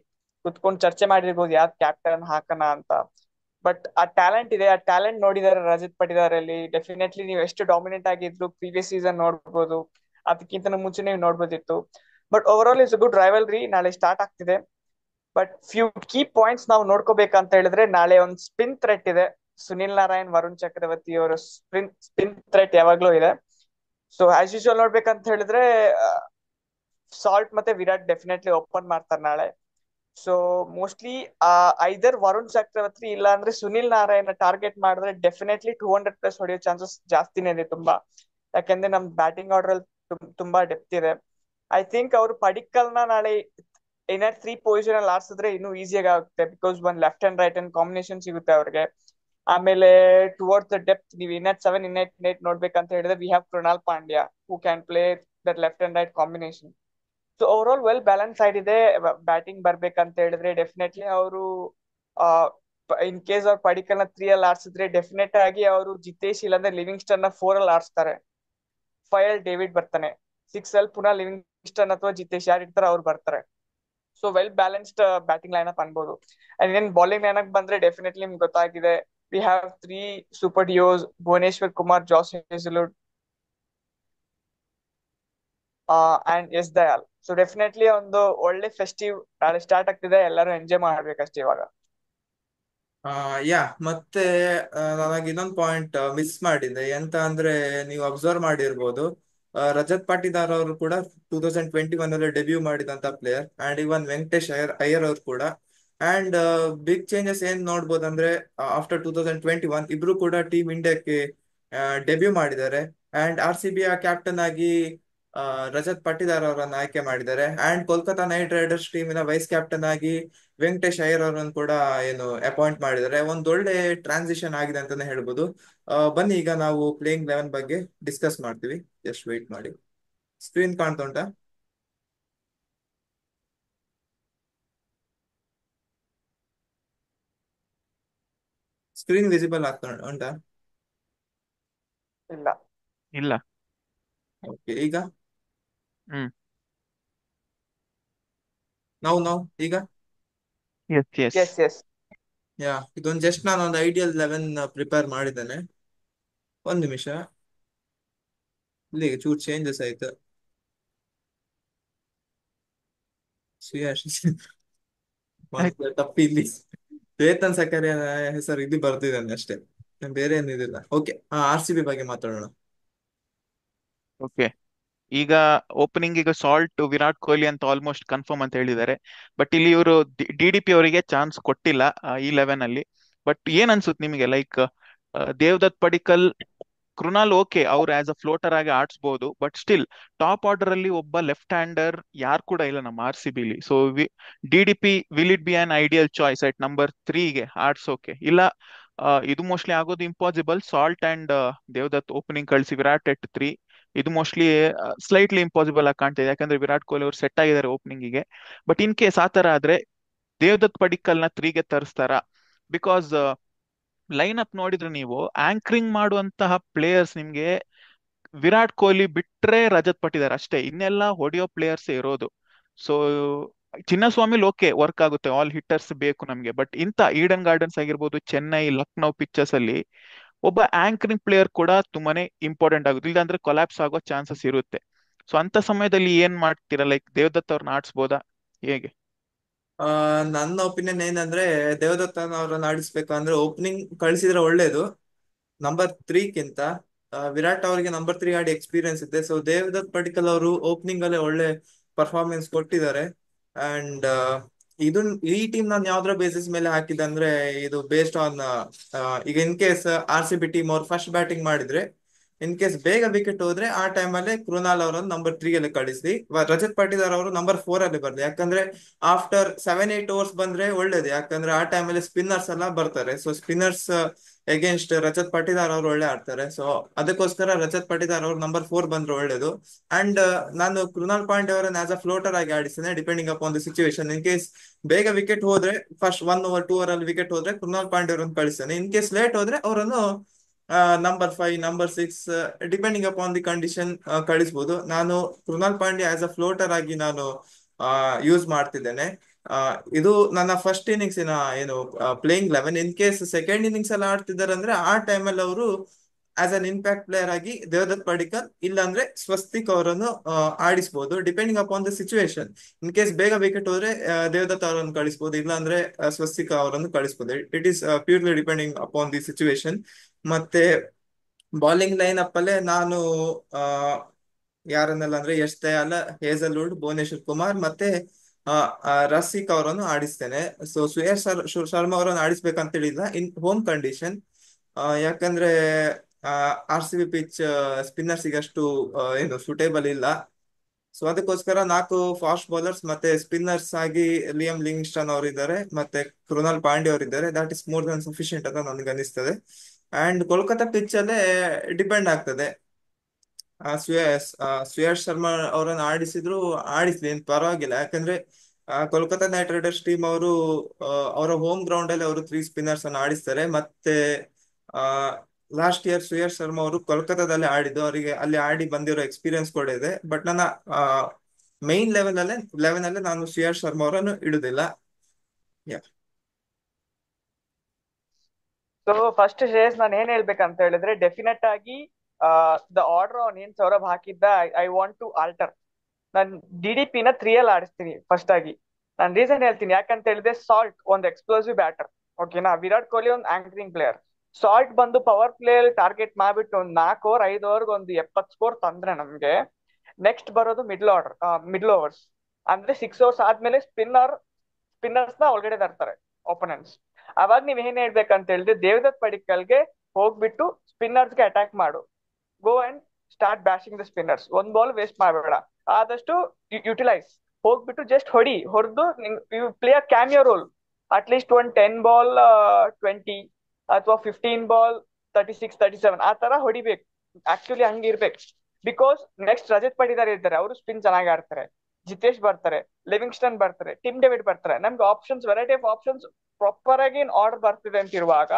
ಕುತ್ಕೊಂಡು ಚರ್ಚೆ ಮಾಡಿರ್ಬೋದು ಯಾರ್ ಕ್ಯಾಪ್ಟನ್ ಹಾಕನ ಅಂತ. ಬಟ್ ಆ ಟ್ಯಾಲೆಂಟ್ ಇದೆ, ಆ ಟ್ಯಾಲೆಂಟ್ ನೋಡಿದಾರೆ ರಜತ್ ಪಟಿದಾರ್ ಅಲ್ಲಿ. ಡೆಫಿನೆಟ್ಲಿ ನೀವು ಎಷ್ಟು ಡಾಮಿನೆಂಟ್ ಆಗಿದ್ರು ಪ್ರೀವಿಯಸ್ ಸೀಸನ್ ನೋಡ್ಬೋದು, ಅದಕ್ಕಿಂತ ಮುಂಚೆ ನೀವು ನೋಡ್ಬೋದಿತ್ತು. But overall it's good rivalry. ನಾಳೆ ಸ್ಟಾರ್ಟ್ ಆಗ್ತಿದೆ. ಬಟ್ ಫ್ಯೂ ಕೀ ಪಾಯಿಂಟ್ಸ್ ನಾವು ನೋಡ್ಕೋಬೇಕಂತ ಹೇಳಿದ್ರೆ ನಾಳೆ ಒಂದು ಸ್ಪಿನ್ ಥ್ರೆಟ್ ಇದೆ. ಸುನಿಲ್ ನಾರಾಯಣ್, ವರುಣ್ ಚಕ್ರವರ್ತಿ ಅವರ ಸ್ಪಿನ್ ಥ್ರೆಟ್ ಯಾವಾಗ್ಲೂ ಇದೆ. ಸೊ ಆಸ್ ಯೂಶುವಲ್ ನೋಡ್ಬೇಕಂತ ಹೇಳಿದ್ರೆ ಸಾಲ್ಟ್ ಮತ್ತೆ ವಿರಾಟ್ ಡೆಫಿನೆಟ್ಲಿ ಓಪನ್ ಮಾಡ್ತಾರೆ ನಾಳೆ. ಸೊ ಮೋಸ್ಟ್ಲಿ ಐದರ್ ವರುಣ್ ಚಕ್ರವರ್ತಿ ಇಲ್ಲ ಅಂದ್ರೆ ಸುನಿಲ್ ನಾರಾಯಣ್ ಟಾರ್ಗೆಟ್ ಮಾಡಿದ್ರೆ ಡೆಫಿನೆಟ್ಲಿ 200+ ಹೊಡೆಯೋ ಚಾನ್ಸಸ್ ಜಾಸ್ತಿನೇ ಇದೆ ತುಂಬಾ. ಯಾಕಂದ್ರೆ ನಮ್ ಬ್ಯಾಟಿಂಗ್ ಆರ್ಡರ್ ಅಲ್ಲಿ ತುಂಬಾ ಡೆಪ್ತ್ ಇದೆ. ಐ ಥಿಂಕ್ ಅವರು ಪಡಿಕ್ಕಲ್ನ ನಾಳೆ ಇನ್ನರ್ 3 ಪೊಸಿಷನ್ ಅಲ್ಲಿ ಆಡ್ಸಿದ್ರೆ ಇನ್ನೂ ಈಸಿಯಾಗಿ ಆಗುತ್ತೆ. ಬಿಕಾಸ್ ಒಂದ್ left and write and combination ಸಿಗುತ್ತೆ ಅವ್ರಿಗೆ. ಆಮೇಲೆ ಟುವರ್ಡ್ಸ್ ದ ಡೆಪ್ತ್ ನೀವು ಇನ್ನರ್ 7 ಇನ್ನರ್ 8 ನೋಡ್ಬೇಕಂತ ಹೇಳಿದ್ರೆ we have Krunal Pandya who can play that left and write combination. So over all well balance side ಇದೆ. ಬ್ಯಾಟಿಂಗ್ ಬರ್ಬೇಕಂತ ಹೇಳಿದ್ರೆ ಡೆಫಿನೆಟ್ಲಿ ಅವರು ಇನ್ ಕೇಸ್ ಅವ್ರು ಪಡಿಕಲ್ನ 3 ಅಲ್ಲಿ ಆಡ್ಸಿದ್ರೆ ಡೆಫಿನೆಟ್ ಆಗಿ ಅವರು ಜಿತೇಶ್ ಇಲ್ಲಾಂದ್ರೆ ಲಿವಿಂಗ್ಸ್ಟನ್ ನ 4 ಅಲ್ಲಿ ಆಡ್ಸ್ತಾರೆ. 5 ಅಲ್ಲಿ ಡೇವಿಡ್ ಬರ್ತಾನೆ, 6 ಅಲ್ಲಿ ಪುನಃ ಲಿವಿಂಗ್ಸ್ಟನ್ ಅಥವಾ ಜಿತೇಶ್ ಯಾರು ಇರ್ತಾರೆ ಅವ್ರು ಬರ್ತಾರೆ. So well balanced batting line up ಅನ್ಬೋದು. ಅಂಡ್ ಏನ್ ಬೌಲಿಂಗ್ ಲೈನ್ ಅಪ್ ಬಂದ್ರೆ ಡೆಫಿನೆಟ್ಲಿ ನಿಮ್ಗೆ ಗೊತ್ತಾಗಿದೆ. We have 3 super duos, Bhuvneshwar Kumar, Josh Hazlewood and S Dayal. So definitely ಒಂದು ಒಳ್ಳೆ ಫೆಸ್ಟಿವ್ ನಾಳೆ ಸ್ಟಾರ್ಟ್ ಆಗ್ತಿದೆ. ಎಲ್ಲರೂ ಎಂಜಾಯ್ ಮಾಡ್ಬೇಕಷ್ಟೇ ಇವಾಗ. ಆ ಯಾ ಮತ್ತೆ ನನಗೆ ಇನ್ನೊಂದು ಪಾಯಿಂಟ್ ಮಿಸ್ ಮಾಡಿದೆ. ಎಂತ ಅಂದ್ರೆ ನೀವು ಅಬ್ಸರ್ವ್ ಮಾಡಿರ್ಬೋದು, ರಜತ್ ಪಾಟಿದಾರ್ ಅವರು ಕೂಡ 2021 ಅಲ್ಲಿ ಡೆಬ್ಯೂ ಮಾಡಿದಂತ ಪ್ಲೇಯರ್. ಅಂಡ್ ಇವನ್ ವೆಂಕಟೇಶ್ ಅಯ್ಯರ್ ಅವರು ಕೂಡ. ಅಂಡ್ ಬಿಗ್ ಚೇಂಜಸ್ ಏನ್ ನೋಡ್ಬೋದು ಅಂದ್ರೆ ಆಫ್ಟರ್ 2021 ಇಬ್ರು ಕೂಡ ಟೀಮ್ ಇಂಡಿಯಾಕ್ಕೆ ಡೆಬ್ಯೂ ಮಾಡಿದ್ದಾರೆ. ಅಂಡ್ RCB ಕ್ಯಾಪ್ಟನ್ ಆಗಿ ಆ, ರಜತ್ ಪಾಟಿದಾರ್ ಅವರನ್ನು ಆಯ್ಕೆ ಮಾಡಿದ್ದಾರೆ. ಅಂಡ್ ಕೋಲ್ಕತಾ ನೈಟ್ ರೈಡರ್ಸ್ ಟೀಮಿನ ವೈಸ್ ಕ್ಯಾಪ್ಟನ್ ಆಗಿ ವೆಂಕಟೇಶ್ ಅಯ್ಯರ್ ಅವರನ್ನು ಕೂಡ ಏನು ಅಪಾಯಿಂಟ್ ಮಾಡಿದ್ದಾರೆ. ಒಂದು ಒಳ್ಳೆ ಟ್ರಾನ್ಸಿಷನ್ ಆಗಿದೆ ಅಂತಾನೆ ಹೇಳ್ಬೋದು. ಬನ್ನಿ ಈಗ ನಾವು ಪ್ಲೇಯಿಂಗ್ 11 ಬಗ್ಗೆ ಡಿಸ್ಕಸ್ ಮಾಡ್ತೀವಿ. ಜಸ್ಟ್ ವೇಟ್ ಮಾಡಿ. ಸ್ಕ್ರೀನ್ ಕಾಣ್ತಾ ಉಂಟಾ? ಸ್ಕ್ರೀನ್ ವಿಸಿಬಲ್ ಆಗ್ತಾ ಉಂಟಾ? ಇಲ್ಲ. ಇಲ್ಲ. ಓಕೆ, ಈಗ ಹ್ಮ್. ನಾವು ಈಗ yes yes. Yes yes. Yeah ಇದೊಂದು ಜಸ್ಟ್ ನಾನು ಒಂದು ಐಡಿಯಲ್ 11 ಪ್ರಿಪೇರ್ ಮಾಡಿದ್ದೇನೆ. ಒಂದು ನಿಮಿಷ, ಇಲ್ಲಿಗೆ ಚೂರು ಚೇಂಜಸ್ ಆಯ್ತು. ಶ್ರೀಯಾಶ್ ಒಂದು ತಪ್ಪಿ ಇಲ್ಲಿ ಚೇತನ್ ಸಕರಿಯ ಹೆಸರು ಇಲ್ಲಿ ಬರ್ದಿದ್ದಾನೆ ಅಷ್ಟೇ, ಬೇರೆ ಏನಿದಿಲ್ಲ. ಓಕೆ, RCB ಬಗ್ಗೆ ಮಾತಾಡೋಣ. ಓಕೆ. ಈಗ ಓಪನಿಂಗ್ ಈಗ ಸಾಲ್ಟ್ ವಿರಾಟ್ ಕೊಹ್ಲಿ ಅಂತ ಆಲ್ಮೋಸ್ಟ್ ಕನ್ಫರ್ಮ್ ಅಂತ ಹೇಳಿದ್ದಾರೆ. ಬಟ್ ಇಲ್ಲಿ ಇವರು DDP ಅವರಿಗೆ ಚಾನ್ಸ್ ಕೊಟ್ಟಿಲ್ಲ ಈ 11 ಅಲ್ಲಿ. ಬಟ್ ಏನ್ ಅನ್ಸುತ್ತೆ ನಿಮಗೆ, ಲೈಕ್ ದೇವದತ್ ಪಡಿಕ್ಕಲ್, ಕೃಣಾಲ್ ಓಕೆ ಅವ್ರು ಆಸ್ ಅ ಫ್ಲೋಟರ್ ಆಗಿ ಆಡ್ಸ್ಬೋದು. ಬಟ್ ಸ್ಟಿಲ್ ಟಾಪ್ ಆರ್ಡರ್ ಅಲ್ಲಿ ಒಬ್ಬ ಲೆಫ್ಟ್ ಹ್ಯಾಂಡರ್ ಯಾರು ಕೂಡ ಇಲ್ಲ ನಮ್ಮ RCB ಲಿ. So DDP will it be an ideal choice at number 3ಗೆ ಆಡ್ಸೋಕೆ? ಇಲ್ಲ ಇದು ಮೋಸ್ಟ್ಲಿ ಆಗೋದು impossible. Salt and Devdutt opening ಕಳಿಸಿ ವಿರಾಟ್ ಎಟ್ 3, ಇದು ಮೋಸ್ಟ್ಲಿ ಸ್ಲೈಟ್ಲಿ ಇಂಪಾಸಿಬಲ್ ಆಗಿ ಕಾಣ್ತಿದೆ. ಯಾಕಂದ್ರೆ ವಿರಾಟ್ ಕೊಹ್ಲಿ ಅವರು ಸೆಟ್ ಆಗಿದ್ದಾರೆ ಓಪನಿಂಗಿಗೆ. ಬಟ್ ಇನ್ ಕೇಸ್ ಆತರ ಆದ್ರೆ ದೇವದತ್ ಪಡಿಕ್ಕಲ್ನ 3ಗೆ ತರಿಸ್ತಾರ? ಬಿಕಾಸ್ ಲೈನ್ ಅಪ್ ನೋಡಿದ್ರೆ ನೀವು ಆಂಕರಿಂಗ್ ಮಾಡುವಂತಹ ಪ್ಲೇಯರ್ಸ್ ನಿಮ್ಗೆ ವಿರಾಟ್ ಕೊಹ್ಲಿ ಬಿಟ್ರೆ ರಜತ್ ಪಟ್ಟಿದಾರ್ ಅಷ್ಟೇ, ಇನ್ನೆಲ್ಲ ಹೊಡೆಯೋ ಪ್ಲೇಯರ್ಸ್ ಇರೋದು. ಸೊ ಚಿನ್ನಸ್ವಾಮಿಲ್ ಓಕೆ ವರ್ಕ್ ಆಗುತ್ತೆ, ಆಲ್ ಹಿಟ್ಟರ್ಸ್ ಬೇಕು ನಮ್ಗೆ. ಬಟ್ ಇಂಥ ಈಡನ್ ಗಾರ್ಡನ್ಸ್ ಆಗಿರ್ಬೋದು, ಚೆನ್ನೈ, ಲಕ್ನೋ ಪಿಚ್ಚಸ್ ಅಲ್ಲಿ ಒಬ್ಬ ಆಂಕರಿಂಗ್ ಪ್ಲೇಯರ್ ಕೂಡ ತುಂಬಾನೇ ಇಂಪಾರ್ಟೆಂಟ್ ಆಗುತ್ತೆ, ಇಲ್ಲಾಂದ್ರೆ ಕೊಲಾಪ್ಸ್ ಆಗೋ ಚಾನ್ಸಸ್ ಇರುತ್ತೆ. ಸೊ ಅಂತ ಸಮಯದಲ್ಲಿ ಏನ್ ಮಾಡ್ತೀರಾ? ಲೈಕ್ ದೇವದತ್ ಅವ್ರನ್ನ ಆಡ್ಸ್ಬೋದಾ, ಹೇಗೆ? ಆ, ನನ್ನ ಒಪಿನಿಯನ್ ಏನಂದ್ರೆ ದೇವದತ್ತನ ಅವರನ್ನ ಆಡಿಸ್ಬೇಕು ಅಂದ್ರೆ ಓಪನಿಂಗ್ ಕಳಿಸಿದ್ರೆ ಒಳ್ಳೇದು ನಂಬರ್ 3ಗಿಂತ. ವಿರಾಟ್ ಅವರಿಗೆ ನಂಬರ್ 3 ಆಡಿ ಎಕ್ಸ್ಪೀರಿಯನ್ಸ್ ಇದೆ. ಸೊ ದೇವದತ್ ಪಡಿಕ್ಕಲ್ ಅವರು ಓಪನಿಂಗ್ ಅಲ್ಲೇ ಒಳ್ಳೆ ಪರ್ಫಾರ್ಮೆನ್ಸ್ ಕೊಟ್ಟಿದ್ದಾರೆ. ಅಂಡ್ ಇದು ಈ ಟೀಮ್ ನಾನು ಯಾವ್ದ್ರ ಬೇಸಿಸ್ ಮೇಲೆ ಹಾಕಿದಂದ್ರೆ ಇದು ಬೇಸ್ಡ್ ಆನ್ ಈಗ ಇನ್ ಕೇಸ್ RCB ಟೀಮ್ ಅವ್ರು ಫಸ್ಟ್ ಬ್ಯಾಟಿಂಗ್ ಮಾಡಿದ್ರೆ ಇನ್ ಕೇಸ್ ಬೇಗ ವಿಕೆಟ್ ಹೋದ್ರೆ ಆ ಟೈಮಲ್ಲಿ ಕೃಣಾಲ್ ಅವರನ್ನು ನಂಬರ್ 3 ಅಲ್ಲಿ ಕಳಿಸಿ ರಜತ್ ಪಾಟಿದಾರ್ ಅವರು ನಂಬರ್ 4 ಅಲ್ಲಿ ಬರ್ಲಿ. ಯಾಕಂದ್ರೆ ಆಫ್ಟರ್ 7-8 ಓವರ್ಸ್ ಬಂದ್ರೆ ಒಳ್ಳೇದು, ಯಾಕಂದ್ರೆ ಆ ಟೈಮಲ್ಲಿ ಸ್ಪಿನ್ನರ್ಸ್ ಎಲ್ಲ ಬರ್ತಾರೆ. So spinners against Rajat Patidar ಅವರು ಒಳ್ಳೆ ಆಡ್ತಾರೆ. ಸೊ ಅದಕ್ಕೋಸ್ಕರ ರಜತ್ ಪಾಟಿದಾರ್ ಅವರು ನಂಬರ್ 4 ಬಂದ್ರೆ ಒಳ್ಳೇದು. ಅಂಡ್ ನಾನು ಕೃಣಾಲ್ ಪಾಂಡೆ ಅವರನ್ನ ಆಸ್ ಅ ಫ್ಲೋಟರ್ ಆಗಿ ಆಡಿಸ್ತೇನೆ, depending upon the situation. In case ಬೇಗ ವಿಕೆಟ್ ಹೋದ್ರೆ ಫಸ್ಟ್ 1 ಓವರ್ 2 ಓವರ್ ಅಲ್ಲಿ ವಿಕೆಟ್ ಹೋದ್ರೆ ಕೃಣಾಲ್ ಪಾಂಡೆ ಅವರನ್ನು ಕಳಿಸ್ತೇನೆ. ಇನ್ ಕೇಸ್ ಲೇಟ್ ಹೋದ್ರೆ ಅವರನ್ನು number 5 number 6 depending upon the condition ಕಳಿಸ್ಬೋದು. ನಾನು Krunal Pandya as a floater ಆಗಿ ನಾನು ಯೂಸ್ ಮಾಡ್ತಿದ್ದೇನೆ. ಇದು ನನ್ನ ಫಸ್ಟ್ ಇನ್ನಿಂಗ್ಸಿನ ಏನು playing 11. In case second innings ಎಲ್ಲ ಆಡ್ತಿದ್ದಾರೆ ಅಂದ್ರೆ ಆ ಟೈಮಲ್ಲಿ ಅವರು ಆಸ್ ಅನ್ ಇಂಪ್ಯಾಕ್ಟ್ ಪ್ಲೇಯರ್ ಆಗಿ ದೇವದತ್ ಪಡಿಕ್ಕಲ್ ಇಲ್ಲಾಂದ್ರೆ ಸ್ವಸ್ತಿಕ್ ಅವರನ್ನು ಆಡಿಸ್ಬೋದು, depending upon the situation. In case ಬೇಗ ವಿಕೆಟ್ ಹೋದ್ರೆ ದೇವದತ್ ಅವರನ್ನು ಕಳಿಸ್ಬೋದು, ಇಲ್ಲಾಂದ್ರೆ ಸ್ವಸ್ತಿಕ್ ಅವರನ್ನು ಕಳಿಸ್ಬೋದು. It is purely depending upon the situation. ಮತ್ತೆ ಬಾಲಿಂಗ್ ಲೈನ್ ಅಪ್ ಅಲ್ಲೇ ನಾನು ಆ, ಯಾರನ್ನೆಲ್ಲ ಅಂದ್ರೆ ಯಶ್ ದಯಾಲ್, ಹೇಸಲ್ವುಡ್, ಭುವನೇಶ್ವರ್ ಕುಮಾರ್ ಮತ್ತೆ ರಸಿಕ್ ಅವರನ್ನು ಆಡಿಸ್ತೇನೆ. ಸೊ ಶರ್ಮಾ ಅವರನ್ನು ಆಡಿಸ್ಬೇಕಂತ ಹೇಳಿಲ್ಲ ಇನ್ ಹೋಮ್ ಕಂಡೀಷನ್. ಯಾಕಂದ್ರೆ RCB ಪಿಚ್ ಸ್ಪಿನ್ನರ್ಸಿಗೆ ಅಷ್ಟು ಏನು ಸೂಟೇಬಲ್ ಇಲ್ಲ. ಸೊ ಅದಕ್ಕೋಸ್ಕರ 4 ಫಾಸ್ಟ್ ಬೌಲರ್ಸ್ ಮತ್ತೆ ಸ್ಪಿನ್ನರ್ಸ್ ಆಗಿ ಲಿಯಮ್ ಲಿಂಗ್ಸ್ಟನ್ ಅವರಿದ್ದಾರೆ ಮತ್ತೆ ಕೃಣಾಲ್ ಪಾಂಡ್ಯ ಅವರಿದ್ದಾರೆ. That is more than sufficient ಅಂತ ನನಗೆ ಅನಿಸ್ತದೆ. ಅಂಡ್ ಕೋಲ್ಕತಾ ಪಿಚ್ ಅಲ್ಲೇ ಡಿಪೆಂಡ್ ಆಗ್ತದೆ. ಶ್ರೇಯಸ್ ಶರ್ಮಾ ಅವರನ್ನು ಆಡಿಸಿದ್ರು ಆಡಿಸ್ಲಿ ಏನ್ ಪರವಾಗಿಲ್ಲ. ಯಾಕಂದ್ರೆ ಕೋಲ್ಕತಾ ನೈಟ್ ರೈಡರ್ಸ್ ಟೀಮ್ ಅವರು ಅವರ ಹೋಮ್ ಗ್ರೌಂಡ್ ಅಲ್ಲಿ ಅವರು 3 ಸ್ಪಿನ್ನರ್ಸ್ ಅನ್ನು ಆಡಿಸ್ತಾರೆ. ಮತ್ತೆ ಲಾಸ್ಟ್ ಇಯರ್ ಶ್ರೇಯಸ್ ಶರ್ಮಾ ಅವರು ಕೋಲ್ಕತಾದಲ್ಲಿ ಆಡಿದ್ದು, ಅವರಿಗೆ ಅಲ್ಲಿ ಆಡಿ ಬಂದಿರೋ ಎಕ್ಸ್ಪೀರಿಯನ್ಸ್ ಕೂಡ ಇದೆ. ಬಟ್ ನನ್ನ ಮೈನ್ ಲೆವೆನ್ ಅಲ್ಲೇ ನಾನು ಶ್ರೇಯಸ್ ಶರ್ಮಾ ಅವರನ್ನು ಇಡುದಿಲ್ಲ. Yeah. ಸೊ ಫಸ್ಟ್ ಶ್ರೇಯಸ್ ನಾನು ಏನ್ ಹೇಳ್ಬೇಕಂತ ಹೇಳಿದ್ರೆ ಡೆಫಿನೆಟ್ ಆಗಿ ದ ಆರ್ಡರ್ ಆನ್ ಏನ್ ಸೌರಭ್ ಹಾಕಿದ್ದ ಐ ವಾಂಟ್ ಟು ಆಲ್ಟರ್. ನಾನು DDP ನ 3 ಅಲ್ಲಿ ಆಡಿಸ್ತೀನಿ ಫಸ್ಟ್ ಆಗಿ. ನಾನು ರೀಸನ್ ಹೇಳ್ತೀನಿ ಯಾಕಂತ ಹೇಳಿದ್ರೆ ಸಾಲ್ಟ್ ಒಂದು ಎಕ್ಸ್ಪ್ಲೋಸಿವ್ ಬ್ಯಾಟರ್, ಓಕೆನಾ. ವಿರಾಟ್ ಕೊಹ್ಲಿ ಒಂದು ಆಂಕರಿಂಗ್ ಪ್ಲೇಯರ್. ಸಾಲ್ಟ್ ಬಂದು ಪವರ್ ಪ್ಲೇ ಅಲ್ಲಿ ಟಾರ್ಗೆಟ್ ಮಾಡ್ಬಿಟ್ಟು ಒಂದು 4 ಓವರ್ 5 ಓವರ್ ಒಂದು 70 ಸ್ಕೋರ್ ತಂದ್ರೆ ನಮ್ಗೆ ನೆಕ್ಸ್ಟ್ ಬರೋದು ಮಿಡ್ಲ್ ಓವರ್ಸ್. ಅಂದ್ರೆ 6 ಓವರ್ಸ್ ಆದ್ಮೇಲೆ ಸ್ಪಿನ್ನರ್ಸ್ ನ ಒಳಗಡೆ ತರ್ತಾರೆ ಒಪೋನೆಂಟ್ಸ್. ಅವಾಗ ನೀವ್ ಏನ್ ಹೇಳ್ಬೇಕಂತ ಹೇಳಿದ್ರೆ ದೇವದತ್ ಪಡಿಕ್ಕಲ್ಗೆ ಹೋಗ್ಬಿಟ್ಟು ಸ್ಪಿನ್ನರ್ಸ್ ಗೆ ಅಟ್ಯಾಕ್ ಮಾಡು. Go and start bashing the spinners. ಒಂದ್ ಬಾಲ್ ವೇಸ್ಟ್ ಮಾಡಬೇಡ, ಆದಷ್ಟು ಯುಟಿಲೈಸ್. ಹೋಗ್ಬಿಟ್ಟು ಜಸ್ಟ್ ಹೊಡೆದು you play a cameo role. At least ಒಂದು 10 ಬಾಲ್ 20 ಅಥವಾ 15 ಬಾಲ್ 36 37 ಆ ತರ ಹೊಡಿಬೇಕು. ಆಕ್ಚುಲಿ ಹಂಗಿರ್ಬೇಕು. ಬಿಕಾಸ್ ನೆಕ್ಸ್ಟ್ ರಜತ್ ಪಡಿದಾರ್ ಇದ್ದಾರೆ, ಅವರು ಸ್ಪಿನ್ ಚೆನ್ನಾಗಿ ಆಡ್ತಾರೆ. ಜಿತೇಶ್ ಬರ್ತಾರೆ, ಲಿವಿಂಗ್ಸ್ಟನ್ ಬರ್ತಾರೆ, ಟಿಮ್ ಡೇವಿಡ್ ಬರ್ತಾರೆ. ನಮ್ಗೆ options, variety of options proper ಆಗಿ ಆರ್ಡರ್ ಬರ್ತಿದೆ ಅಂತ ಇರುವಾಗ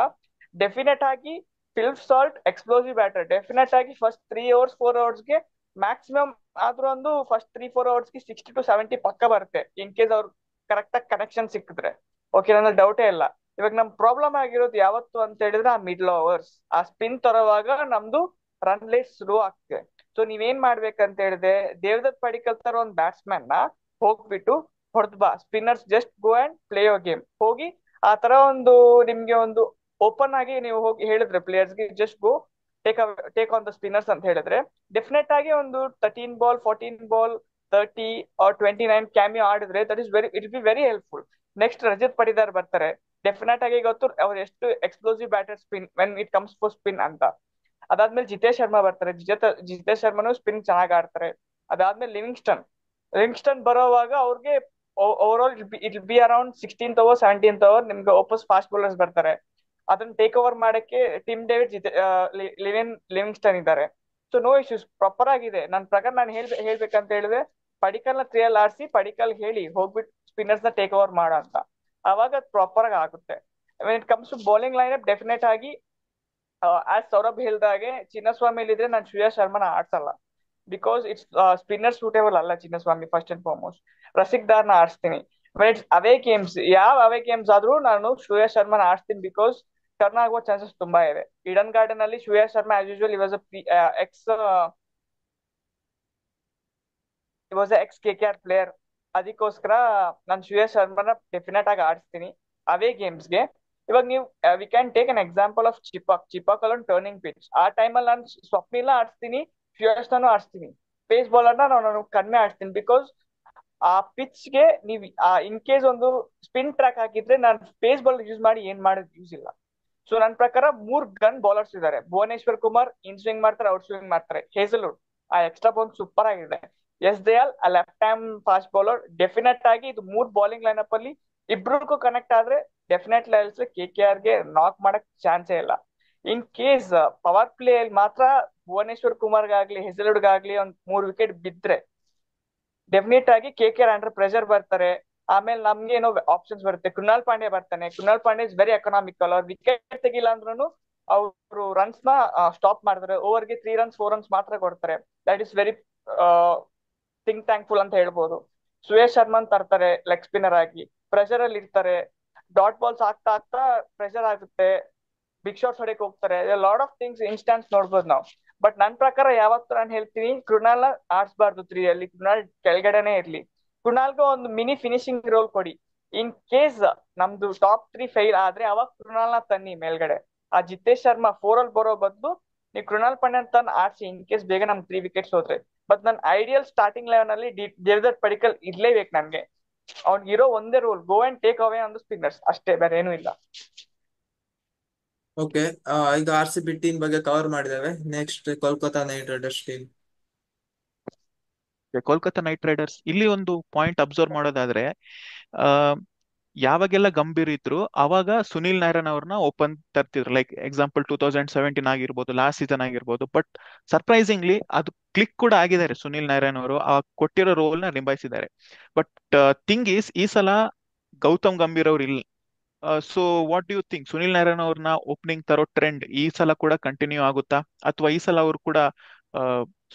ಡೆಫಿನೆಟ್ ಆಗಿ Philip salt explosive batter. Definite ಆಗಿ ಫಸ್ಟ್ 3 ಓವರ್ಸ್ 4 ಓವರ್ಸ್ಗೆ ಮ್ಯಾಕ್ಸಿಮಮ್ ಆದ್ರೂ ಒಂದು ಫಸ್ಟ್ 3 4 ಓವರ್ಸ್ಗೆ 60 to 70 ಪಕ್ಕ ಬರುತ್ತೆ, ಇನ್ ಕೇಸ್ ಅವ್ರು ಕರೆಕ್ಟ್ ಆಗಿ ಕನೆಕ್ಷನ್ ಸಿಕ್ಕಿದ್ರೆ. ಓಕೆ, ನನ್ನ ಡೌಟೇ ಇಲ್ಲ. ಇವಾಗ ನಮ್ ಪ್ರಾಬ್ಲಮ್ ಆಗಿರೋದು ಯಾವತ್ತು ಅಂತ ಹೇಳಿದ್ರೆ ಆ ಮಿಡ್ಲ್ ಓವರ್ಸ್, ಆ ಸ್ಪಿನ್ ತರುವಾಗ ನಮ್ದು ರನ್ ರೇಟ್ ಸ್ಲೋ ಆಗ್ತಿದೆ. ಸೊ ನೀವೇನ್ ಮಾಡ್ಬೇಕಂತ ಹೇಳಿದ್ರೆ ದೇವದತ್ ಪಡಿಕ್ಕಲ್ ತರ ಒಂದು ಬ್ಯಾಟ್ಸ್ಮನ್ ನ ಹೋಗ್ಬಿಟ್ಟು ಹೊಡೆದ್ ಬಾ. Spinners just go and play your game. ಹೋಗಿ ಆ ತರ ಒಂದು ನಿಮ್ಗೆ ಒಂದು ಓಪನ್ ಆಗಿ ನೀವು ಹೋಗಿ ಹೇಳಿದ್ರೆ ಪ್ಲೇಯರ್ಸ್ಗೆ just go take on the spinners ಅಂತ ಹೇಳಿದ್ರೆ ಡೆಫಿನೆಟ್ ಆಗಿ ಒಂದು 13 ಬಾಲ್ 14 ಬಾಲ್ 30 or 29 ಕ್ಯಾಮಿಯೋ ಆಡಿದ್ರೆ it be very helpful. Next Rajat Patidar ಬರ್ತಾರೆ. ಡೆಫಿನೆಟ್ ಆಗಿ ಗೊತ್ತು ಅವ್ರು ಎಷ್ಟು explosive batter spin when it comes for spin ಅಂತ. ಅದಾದ್ಮೇಲೆ ಜಿತೇಶ್ ಶರ್ಮಾ ಬರ್ತಾರೆ. ಜಿತೇಶ್ ಶರ್ಮಾನು ಸ್ಪಿನ್ ಚೆನ್ನಾಗಿ ಆಡ್ತಾರೆ. ಅದಾದ್ಮೇಲೆ ಲಿವಿಂಗ್ಸ್ಟನ್ ಬರೋವಾಗ ಅವ್ರಿಗೆ over all it be around 16th over 17th over ನಿಮ್ಗೆ ವಾಪಸ್ ಫಾಸ್ಟ್ ಬೌಲರ್ಸ್ ಬರ್ತಾರೆ. ಅದನ್ನ ಟೇಕ್ ಓವರ್ ಮಾಡಕ್ಕೆ ಟಿಮ್ ಡೇವಿಡ್ ಲಿವಿಂಗ್ಸ್ಟನ್ ಇದ್ದಾರೆ. ಸೊ ನೋ ಇಶ್ಯೂಸ್, ಪ್ರಾಪರ್ ಆಗಿದೆ. ನನ್ನ ಪ್ರಕಾರ ನಾನು ಹೇಳ್ಬೇಕಂತ ಹೇಳಿದ್ರೆ ಪಡಿಕಲ್ ನ 3 ಅಲ್ಲಿ ಆಡಿಸಿ ಪಡಿಕಲ್ ಹೇಳಿ ಹೋಗ್ಬಿಟ್ಟು ಸ್ಪಿನ್ನರ್ಸ್ ನ ಟೇಕ್ ಓವರ್ ಮಾಡೋ ಅಂತ. ಅವಾಗ ಪ್ರಾಪರ್ ಆಗಿ ಆಗುತ್ತೆ. When it comes to bowling line up definite ಆಗಿ ಆಸ್ ಸೌರಭ್ ಹೇಳ್ದಾಗೆ ಚಿನ್ನಸ್ವಾಮಿ ಇದ್ರೆ ನಾನು ಶ್ರೇಯಸ್ ಶರ್ಮನ ಆಡ್ಸಲ್ಲ. ಬಿಕಾಸ್ ಇಟ್ಸ್ ಸ್ಪಿನ್ನರ್ ಸೂಟೇಬಲ್ ಅಲ್ಲ Chinnaswamy first and foremost. Rasikh ದಾರ್ನ ಆಡಿಸ್ತೀನಿ. ಅವೇ ಗೇಮ್ಸ್, ಯಾವ ಅವೇ ಗೇಮ್ಸ್ ಆದ್ರೂ ನಾನು ಶ್ರೇಯಸ್ ಶರ್ಮನ ಆಡಿಸ್ತೀನಿ, ಬಿಕಾಸ್ ಟರ್ನ್ ಆಗುವ ಚಾನ್ಸಸ್ ತುಂಬಾ ಇದೆ. ಈಡನ್ ಗಾರ್ಡನ್ ಅಲ್ಲಿ Shreyas Sharma as usual ex ex K K R player. ಅದಕ್ಕೋಸ್ಕರ ನಾನು ಶ್ರೇಯಸ್ ಶರ್ಮನ ಡೆಫಿನೆಟ್ ಆಗಿ ಆಡಿಸ್ತೀನಿ ಅವೇ ಗೇಮ್ಸ್ಗೆ. ಇವಾಗ ನೀವು we can take an example of Chepauk ಅಲ್ಲೊಂದು ಟರ್ನಿಂಗ್ ಪಿಚ್. ಆ ಟೈಮಲ್ಲಿ ನಾನು ಸ್ವಪ್ನಿಲ್ಲ ಆಡಿಸ್ತೀನಿ, ಶ್ರೇಯಸ್ನೂ ಆಡಿಸ್ತೀನಿ. ಪೇಸ್ ಬೌಲರ್ನ ನಾನು ಕಡಿಮೆ ಆಡಿಸ್ತೀನಿ, ಬಿಕಾಸ್ ಆ ಪಿಚ್ಗೆ ನೀವು ಇನ್ ಕೇಸ್ ಒಂದು ಸ್ಪಿನ್ ಟ್ರ್ಯಾಕ್ ಹಾಕಿದ್ರೆ ನಾನು ಪೇಸ್ ಬೌಲರ್ ಯೂಸ್ ಮಾಡಿ ಏನ್ ಮಾಡೋದು ಯೂಸ್ ಇಲ್ಲ. ಸೊ ನನ್ನ ಪ್ರಕಾರ 3 ಗನ್ ಬೌಲರ್ಸ್ ಇದ್ದಾರೆ. ಭುವನೇಶ್ವರ್ ಕುಮಾರ್ ಇನ್ ಸ್ವಿಂಗ್ ಮಾಡ್ತಾರೆ, ಔಟ್ ಸ್ವಿಂಗ್ ಮಾಡ್ತಾರೆ. ಹೇಸಲ್ವುಡ್ ಆ ಎಕ್ಸ್ಟ್ರಾ ಬೌಲ್ ಸೂಪರ್ ಆಗಿದೆ. ಎಸ್ ದಯಾಲ್ ಆ left hand fast bowler. Definite ಆಗಿ ಇದು 3 ಬೌಲಿಂಗ್ ಲೈನಪ್ ಅಲ್ಲಿ ಇಬ್ರಿಗೂ ಕನೆಕ್ಟ್ ಆದ್ರೆ ಡೆಫಿನೆಟ್ಲಿ ಅಲ್ಸ್ ಕೆ ಕೆ ಆರ್ ಗೆ ನಾಕ್ ಮಾಡಕ್ ಚಾನ್ಸೇ ಇಲ್ಲ. ಇನ್ ಕೇಸ್ ಪವರ್ ಪ್ಲೇ ಅಲ್ಲಿ ಮಾತ್ರ ಭುವನೇಶ್ವರ್ ಕುಮಾರ್ಗಾಗ್ಲಿ ಹೆಸಲ್ವುಡ್ಗಾಗ್ಲಿ ಒಂದ್ 3 ವಿಕೆಟ್ ಬಿದ್ರೆ ಡೆಫಿನೆಟ್ ಆಗಿ K K R under pressure ಬರ್ತಾರೆ. ಆಮೇಲೆ ನಮ್ಗೆ ಏನೋ ಆಪ್ಷನ್ಸ್ ಬರುತ್ತೆ. ಕೃಣಾಲ್ ಪಾಂಡ್ಯ ಬರ್ತಾನೆ. Krunal Pandya is very economical. ಅವ್ರು ವಿಕೆಟ್ ತೆಗಿಲ್ಲ ಅಂದ್ರೂ ಅವರು ರನ್ಸ್ ನ ಸ್ಟಾಪ್ ಮಾಡ್ತಾರೆ. ಓವರ್ಗೆ 3 ರನ್ಸ್ 4 ರನ್ಸ್ ಮಾತ್ರ ಕೊಡ್ತಾರೆ. ದಟ್ ಇಸ್ ವೆರಿ ಥ್ಯಾಂಕ್ಫುಲ್ ಅಂತ ಹೇಳ್ಬೋದು. ಸುಯೇಶ್ ಶರ್ಮನ್ ತರ್ತಾರೆ ಲೆಗ್ ಸ್ಪಿನ್ನರ್ ಆಗಿ, ಪ್ರೆಷರ್ ಅಲ್ಲಿ ಇರ್ತಾರೆ. ಡಾಟ್ ಬಾಲ್ಸ್ ಆಗ್ತಾ ಆಗ್ತಾ ಪ್ರೆಷರ್ ಆಗುತ್ತೆ, ಬಿಗ್ ಶಾಟ್ಸ್ ಹೊಡೆಕ್ ಹೋಗ್ತಾರೆ. ಲಾಟ್ ಆಫ್ ಥಿಂಗ್ಸ್ ಇನ್ಸ್ಟಾನ್ಸ್ ನೋಡ್ಬೋದು ನಾವು. ಬಟ್ ನನ್ ಪ್ರಕಾರ ಯಾವತ್ತೂ ನಾನು ಹೇಳ್ತೀನಿ ಕೃಣಾಲ್ ಆಡ್ಸ್ಬಾರ್ದು 3 ಅಲ್ಲಿ. ಕೃಣಾಲ್ ಕೆಳಗಡೆನೆ ಇರ್ಲಿ. ಕೃಣಾಲ್ಗೆ ಒಂದು ಮಿನಿ ಫಿನಿಶಿಂಗ್ ರೋಲ್ ಕೊಡಿ. ಇನ್ ಕೇಸ್ ನಮ್ದು ಟಾಪ್ 3 ಫೈಲ್ ಆದ್ರೆ ಅವಾಗ ಕೃಣಾಲ್ನ ತನ್ನಿ ಮೇಲ್ಗಡೆ. ಆ ಜಿತೇಶ್ ಶರ್ಮಾ 4 ಅಲ್ಲಿ ಬರೋ ಬದಲು ನೀವು ಕೃಣಾಲ್ ಪಾಂಡ್ಯ ತನ್ನ ಆಡ್ಸಿ, ಇನ್ ಕೇಸ್ ಬೇಗ ನಮ್ 3 ವಿಕೆಟ್ಸ್ ಹೋದ್ರೆ. ಬಟ್ ನನ್ನ ಐಡಿಯಲ್ ಸ್ಟಾರ್ಟಿಂಗ್ ಲೆವೆನ್ ಅಲ್ಲಿ ದೇವದತ್ ಪಡಿಕಲ್ ಇರ್ಲೇಬೇಕು ನನ್ಗೆ. ಅವ್ನಿಗಿರೋ ಒಂದೇ rule, go and take away on the spinners ಅಷ್ಟೇ, ಬೇರೆ ಏನೂ ಇಲ್ಲ. ಓಕೆ, ಈಗ ಆರ್ ಸಿ ಬಿ ಟೀಮ್ ಬಗ್ಗೆ ಕವರ್ ಮಾಡಿದ್ದೇವೆ. Next Kolkata night Riders team. Kolkata night Riders ಇಲ್ಲಿ ಒಂದು ಪಾಯಿಂಟ್ ಅಬ್ಸರ್ವ್ ಮಾಡೋದಾದ್ರೆ, ಆ ಯಾವಾಗೆಲ್ಲ ಗಂಭೀರ್ ಇದ್ರು ಅವಾಗ ಸುನಿಲ್ ನಾರಾಯಣ್ ಅವ್ರನ್ನ ಓಪನ್ ತರ್ತಿದ್ರು. ಲೈಕ್ ಎಕ್ಸಾಂಪಲ್ 2017 ಆಗಿರ್ಬೋದು, ಲಾಸ್ಟ್ ಸೀಸನ್ ಆಗಿರ್ಬೋದು. ಬಟ್ ಸರ್ಪ್ರೈಸಿಂಗ್ಲಿ ಅದು ಕ್ಲಿಕ್ ಕೂಡ ಆಗಿದ್ದಾರೆ. ಸುನಿಲ್ ನಾರಾಯಣ್ ಅವರು ಆ ಕೊಟ್ಟಿರೋ ರೋಲ್ ನ ನಿಭಾಯಿಸಿದ್ದಾರೆ. ಬಟ್ ಥಿಂಗ್ ಈಸ್, ಈ ಸಲ ಗೌತಮ್ ಗಂಭೀರ್ ಅವ್ರು ಇಲ್ಲ. So what you think, Sunil Narayan ಅವ್ರನ್ನ ಓಪನಿಂಗ್ ತರೋ ಟ್ರೆಂಡ್ ಈ ಸಲ ಕೂಡ ಕಂಟಿನ್ಯೂ ಆಗುತ್ತಾ, ಅಥವಾ ಈ ಸಲ ಅವರು ಕೂಡ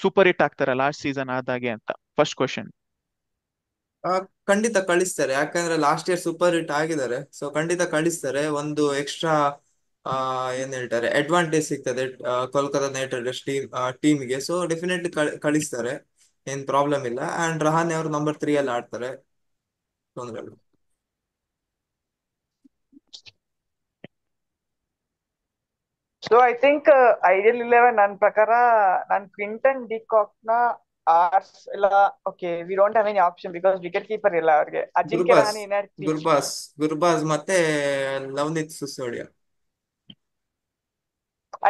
ಸೂಪರ್ ಹಿಟ್ ಆಗ್ತಾರ ಲಾಸ್ಟ್ ಸೀಸನ್ ಆದಾಗೆ ಅಂತ? First question. ಆ, ಖಂಡಿತ ಕಳಿಸ್ತಾರೆ, ಯಾಕಂದ್ರೆ ಲಾಸ್ಟ್ ಇಯರ್ ಸೂಪರ್ ಹಿಟ್ ಆಗಿದ್ದಾರೆ. ಸೊ ಖಂಡಿತ ಕಳಿಸ್ತಾರೆ. ಒಂದು ಎಕ್ಸ್ಟ್ರಾ ಏನ್ ಹೇಳ್ತಾರೆ ಅಡ್ವಾಂಟೇಜ್ ಸಿಗ್ತದೆ ಕೋಲ್ಕತಾ ನೈಟ್ ರೈಡರ್ಸ್ ಟೀಮ್ಗೆ. ಸೊ ಡೆಫಿನೆಟ್ಲಿ ಕಳಿಸ್ತಾರೆ, ಏನ್ ಪ್ರಾಬ್ಲಮ್ ಇಲ್ಲ. ಅಂಡ್ ರಹಾನೆ ಅವರು ನಂಬರ್ 3 ಅಲ್ಲಿ ಆಡ್ತಾರೆ, ತೊಂದ್ರೆ ಇಲ್ಲ. ಸೊ ಐ ಥಿಂಕ್ ಐಡಿಯಲ್ 11 ನನ್ನ ಪ್ರಕಾರ ನಾನು ಕ್ವಿಂಟನ್ ಡಿಕಾಕ್ ನ ಆರ್ಸ್ ಇಲ್ಲ. Okay, we don't have any option because wicket keeper ಇಲ್ಲ ಅವ್ರಿಗೆ. ಅಜಿಂಕ್ಯ ಗುರ್ಬಾಸ್ ರಹಾನೆ ಇನ್ಯಾರು ಕ್ಲೀನ್ ಶೀಟ್. ಗುರ್ಬಾಸ್ ಗುರ್ಬಾಸ್ ಮತ್ತೆ ಲವ್ನಿತ್ ಸಿಸೋಡಿಯಾ.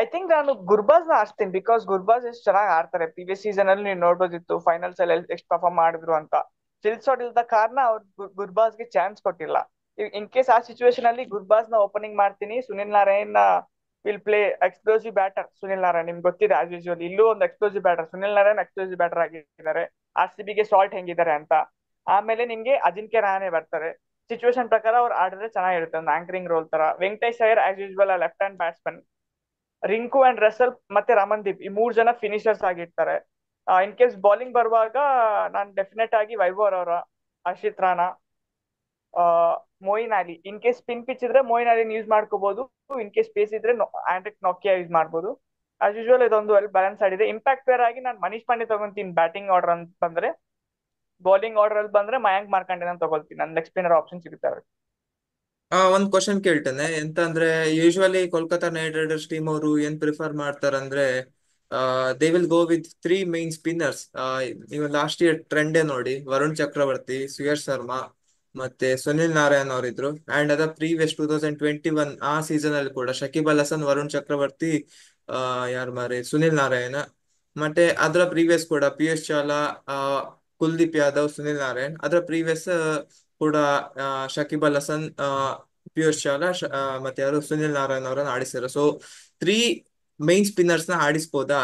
ಐ ಥಿಂಕ್ ನಾನು ಗುರ್ಬಾಸ್ ನ ಆಡ್ಸ್ತೀನಿ, ಬಿಕಾಸ್ ಗುರ್ಬಾಸ್ ಎಷ್ಟು ಚೆನ್ನಾಗಿ ಆಡ್ತಾರೆ. ಪ್ರೀವಿಯಸ್ ಸೀಸನ್ ಅಲ್ಲಿ ನೀವು ನೋಡ್ಬೋದಿತ್ತು ಫೈನಲ್ಸ್ ಅಲ್ಲಿ ಎಷ್ಟು ಪರ್ಫಾರ್ಮ್ ಮಾಡಿದ್ರು ಅಂತ. ಸಿಲ್ಸಾಟ್ ಇಲ್ದ ಕಾರಣ ಅವ್ರು ಗುರ್ಬಾಸ್ಗೆ ಚಾನ್ಸ್ ಕೊಟ್ಟಿಲ್ಲ. ಇನ್ ಕೇಸ್ ಆ ಸಿಚುವೇಶನ್ ಅಲ್ಲಿ ಗುರ್ಬಾಸ್ ನ ಓಪನಿಂಗ್ ಮಾಡ್ತೀನಿ. Sunil Narayan will play explosive batter. Sunil Narayan ನಿಮ್ಗೆ ಗೊತ್ತಿದೆ ಆಸ್ ಯೂಶುವಲ್, ಇಲ್ಲೂ ಒಂದು explosive batter. Sunil Narayan explosive batter ಆಗಿದ್ದಾರೆ. ಆರ್ ಸಿ ಬಿಗೆ ಸಾಲ್ಟ್ ಹೆಂಗಿದ್ದಾರೆ ಅಂತ. ಆಮೇಲೆ ನಿಮ್ಗೆ ಅಜಿಂಕ್ಯ ರಹಾನೆ ಬರ್ತಾರೆ. ಸಿಚುವೇಶನ್ ಪ್ರಕಾರ ಅವ್ರು ಆಡಿದ್ರೆ ಚೆನ್ನಾಗಿರುತ್ತೆ, ಒಂದು ಆಂಕರಿಂಗ್ ರೋಲ್ ತರ. Venkatesh Iyer as usual left hand batsman. Rinku and Russell ಮತ್ತೆ ರಮನ್ದೀಪ್ ಈ 3 ಜನ ಫಿನಿಶರ್ಸ್ ಆಗಿರ್ತಾರೆ. ಇನ್ ಕೇಸ್ ಬೌಲಿಂಗ್ ಬರುವಾಗ ನಾನು ಡೆಫಿನೆಟ್ ಆಗಿ ವೈಭವ್ ಅವರ, Harshit Rana, Moeen Ali. In case spin pitch ಇದ್ರೆ ಮೊಯಿನ್ ಅಲಿನ್ ಯೂಸ್ ಮಾಡ್ಕೋಬಹುದು. ಇನ್ ಕೇಸ್ ಸ್ಪೇಸ್ ಇದ್ರೆ ಆಂಡ್ರಿಕ್ ನೋಕಿಯಾ ಯೂಸ್ ಮಾಡ್ಬೋದು. ಆಸ್ ಯೂಶುವಲ್ ಇದೊಂದು ವೆಲ್ ಬ್ಯಾಲೆನ್ಸ್ ಆಡಿದೆ. ಇಂಪ್ಯಾಕ್ಟ್ ಪ್ಲೇಯರ್ ಆಗಿ ನಾನು ಮನೀಶ್ ಪಾಂಡೆ ತಗೊಂತೀನಿ ಬ್ಯಾಟಿಂಗ್ ಆರ್ಡರ್ ಅಂತ ಬಂದ್ರೆ. ಬೌಲಿಂಗ್ ಆರ್ಡರ್ ಅಲ್ಲಿ ಬಂದ್ರೆ ಮಯಾಂಕ್ ಮಾರ್ಕಂಡೆನ ತಗೊಳ್ತೀನಿ. ನನ್ನ ಲೆಗ್ ಸ್ಪಿನ್ನರ್ ಆಪ್ಷನ್ ಸಿಗುತ್ತೆ ಅವ್ರಿಗೆ. ಒಂದ್ ಕ್ವಶನ್ ಕೇಳ್ತೇನೆ. ಎಂತ ಅಂದ್ರೆ usually Kolkata night Riders team ಅವರು ಏನ್ ಪ್ರಿಫರ್ ಮಾಡ್ತಾರಂದ್ರೆ they will go with 3 main spinners. ನೀವು ಲಾಸ್ಟ್ ಇಯರ್ ಟ್ರೆಂಡೇ ನೋಡಿ, ವರುಣ್ ಚಕ್ರವರ್ತಿ, ಸುಯಶ್ ಶರ್ಮಾ ಮತ್ತೆ ಸುನಿಲ್ ನಾರಾಯಣ್ ಅವರಿದ್ರು. ಅಂಡ್ ಅದ ಪ್ರೀವಿಯಸ್ 2021 ಆ ಸೀಸನ್ ಅಲ್ಲಿ ಕೂಡ ಶಕೀಬ್ ಅಲ್ ಹಸನ್, ವರುಣ್ ಚಕ್ರವರ್ತಿ, ಯಾರು ಮಾರೆ ಸುನಿಲ್ ನಾರಾಯಣ. ಮತ್ತೆ ಅದರ ಪ್ರೀವಿಯಸ್ ಕೂಡ ಪಿಯೂಷ್ ಚಾವ್ಲಾ, ಆ, ಕುಲ್ದೀಪ್ ಯಾದವ್, ಸುನಿಲ್ ನಾರಾಯಣ್. ಅದರ ಪ್ರೀವಿಯಸ್ ಕೂಡ ಶಕೀಬ್ ಅಲ್ ಹಸನ್, ಪಿಯೂಷ್ ಚಾವ್ಲಾ, ಮತ್ತೆ ಯಾರು ಸುನಿಲ್ ನಾರಾಯಣ್ ಅವರನ್ನ ಆಡಿಸಿದ್ರು. ಸೊ 3 ಮೈನ್ ಸ್ಪಿನ್ನರ್ಸ್ ನ ಆಡಿಸ್ಬೋದಾ,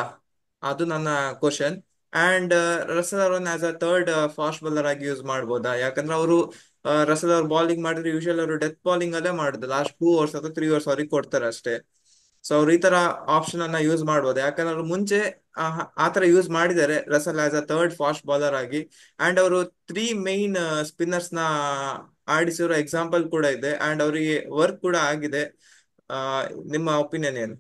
ಅದು ನನ್ನ ಕ್ವಶನ್. ಅಂಡ್ ರಸಲ್ ಅವರನ್ನ as a third fast bowler ಆಗಿ ಯೂಸ್ ಮಾಡ್ಬೋದಾ, ಯಾಕಂದ್ರೆ ಅವರು ರಸಲ್ ಅವ್ರು ಬಾಲಿಂಗ್ ಮಾಡಿದ್ರೆ ಯೂಶುವಲ್ ಅವರು ಡೆತ್ ಬಾಲಿಂಗ್ ಅಲ್ಲೇ ಮಾಡುದು. ಲಾಸ್ಟ್ 2 ಓವರ್ಸ್ ಅಥವಾ 3 ಓವರ್ಸ್ ಅವ್ರಿಗೆ ಕೊಡ್ತಾರೆ ಅಷ್ಟೇ. ಸೊ ಅವ್ರು ಈ ತರ ಆಪ್ಷನ್ ಅನ್ನ ಯೂಸ್ ಮಾಡ್ಬೋದು, ಯಾಕಂದ್ರೆ ಅವ್ರು ಮುಂಚೆ ಆ ತರ ಯೂಸ್ ಮಾಡಿದ್ದಾರೆ Russell as a third fast bowler ಆಗಿ. ಅಂಡ್ ಅವರು 3 ಮೈನ್ ಸ್ಪಿನ್ನರ್ಸ್ ನ ಆಡಿಸಿರೋ ಎಕ್ಸಾಂಪಲ್ ಕೂಡ ಇದೆ, ಅಂಡ್ ಅವರಿಗೆ ವರ್ಕ್ ಕೂಡ ಆಗಿದೆ. ಆ, ನಿಮ್ಮ ಒಪಿನಿಯನ್ ಏನು?